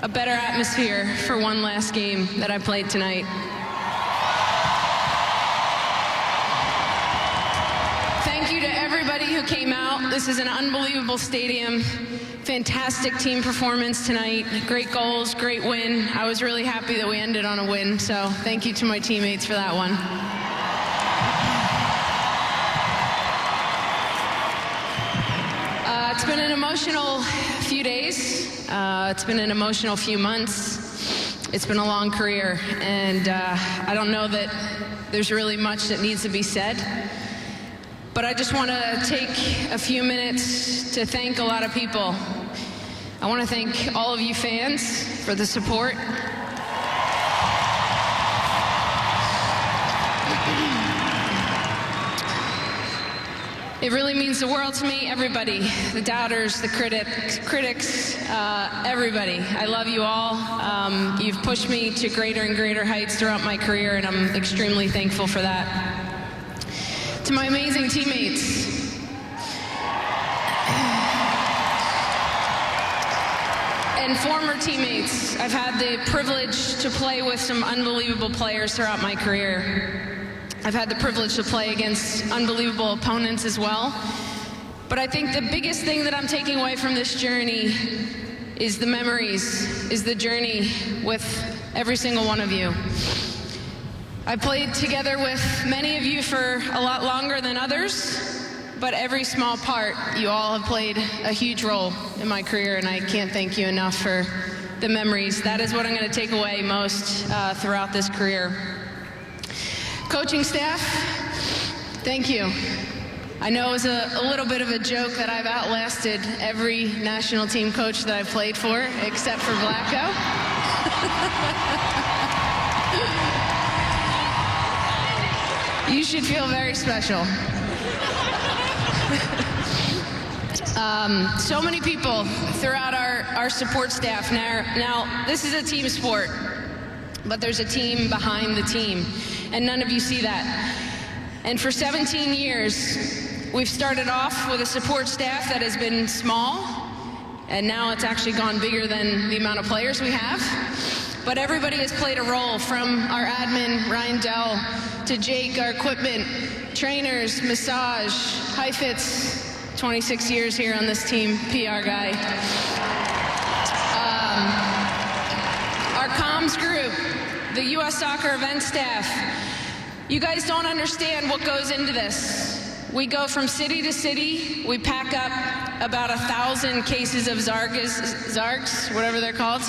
a better atmosphere for one last game that I played tonight. Thank you to everybody who came out. This is an unbelievable stadium. Fantastic team performance tonight. Great goals, great win. I was really happy that we ended on a win, so thank you to my teammates for that one. It's been an emotional few days. It's been an emotional few months. It's been a long career, and I don't know that there's really much that needs to be said. But I just want to take a few minutes to thank a lot of people. I want to thank all of you fans for the support. It really means the world to me, everybody, the doubters, the critics, everybody. I love you all. You've pushed me to greater and greater heights throughout my career, and I'm extremely thankful for that. To my amazing teammates, and former teammates, I've had the privilege to play with some unbelievable players throughout my career. I've had the privilege to play against unbelievable opponents as well. But I think the biggest thing that I'm taking away from this journey is the memories, is the journey with every single one of you. I played together with many of you for a lot longer than others, but every small part, you all have played a huge role in my career, and I can't thank you enough for the memories. That is what I'm going to take away most throughout this career. Coaching staff, thank you. I know it was a little bit of a joke that I've outlasted every national team coach that I've played for, except for Blacko. You should feel very special. So many people throughout our support staff. Now, this is a team sport, but there's a team behind the team, and none of you see that. And for 17 years, we've started off with a support staff that has been small, and now it's actually gone bigger than the amount of players we have. But everybody has played a role, from our admin, Ryan Dell, to Jake, our equipment, trainers, massage, Heifetz, 26 years here on this team, PR guy. Our comms group, the U.S. Soccer event staff. You guys don't understand what goes into this. We go from city to city. We pack up about 1,000 cases of Zargs, whatever they're called,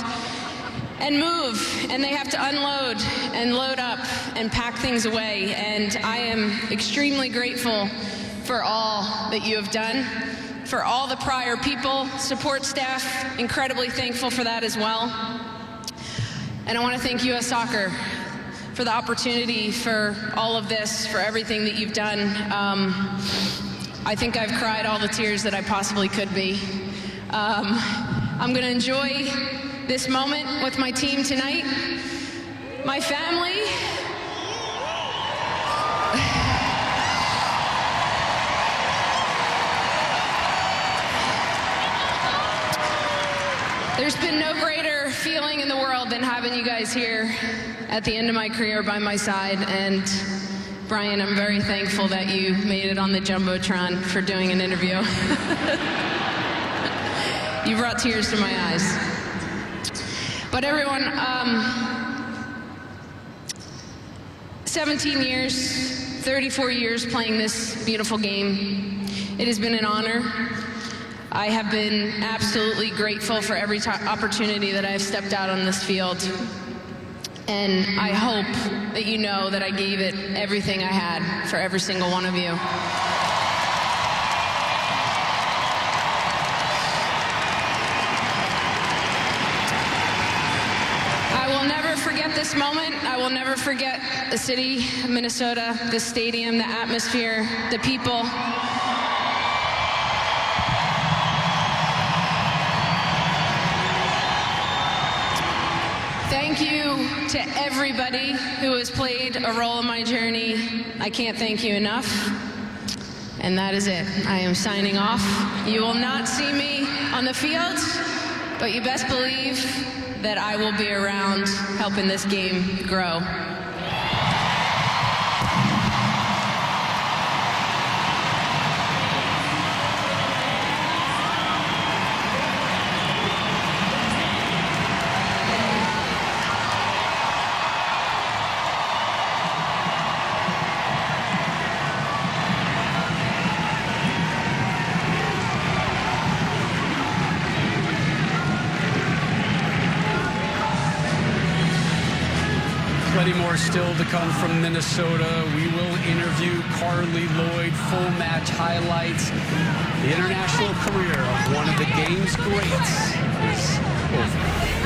and move. And they have to unload and load up and pack things away. And I am extremely grateful for all that you have done, for all the prior people, support staff, incredibly thankful for that as well. And I want to thank U.S. Soccer for the opportunity, for all of this, for everything that you've done. I think I've cried all the tears that I possibly could be. I'm going to enjoy this moment with my team tonight. My family. There's been no greater feeling in the world than having you guys here at the end of my career by my side. And Brian, I'm very thankful that you made it on the Jumbotron for doing an interview. You brought tears to my eyes. But everyone, 17 years, 34 years playing this beautiful game. It has been an honor. I have been absolutely grateful for every opportunity that I have stepped out on this field. And I hope that you know that I gave it everything I had for every single one of you. I will never forget this moment. I will never forget the city of Minnesota, the stadium, the atmosphere, the people. Thank you to everybody who has played a role in my journey. I can't thank you enough. And that is it. I am signing off. You will not see me on the field, but you best believe that I will be around helping this game grow. Plenty more still to come from Minnesota. We will interview Carli Lloyd, full match highlights. The international career of one of the game's greats is over.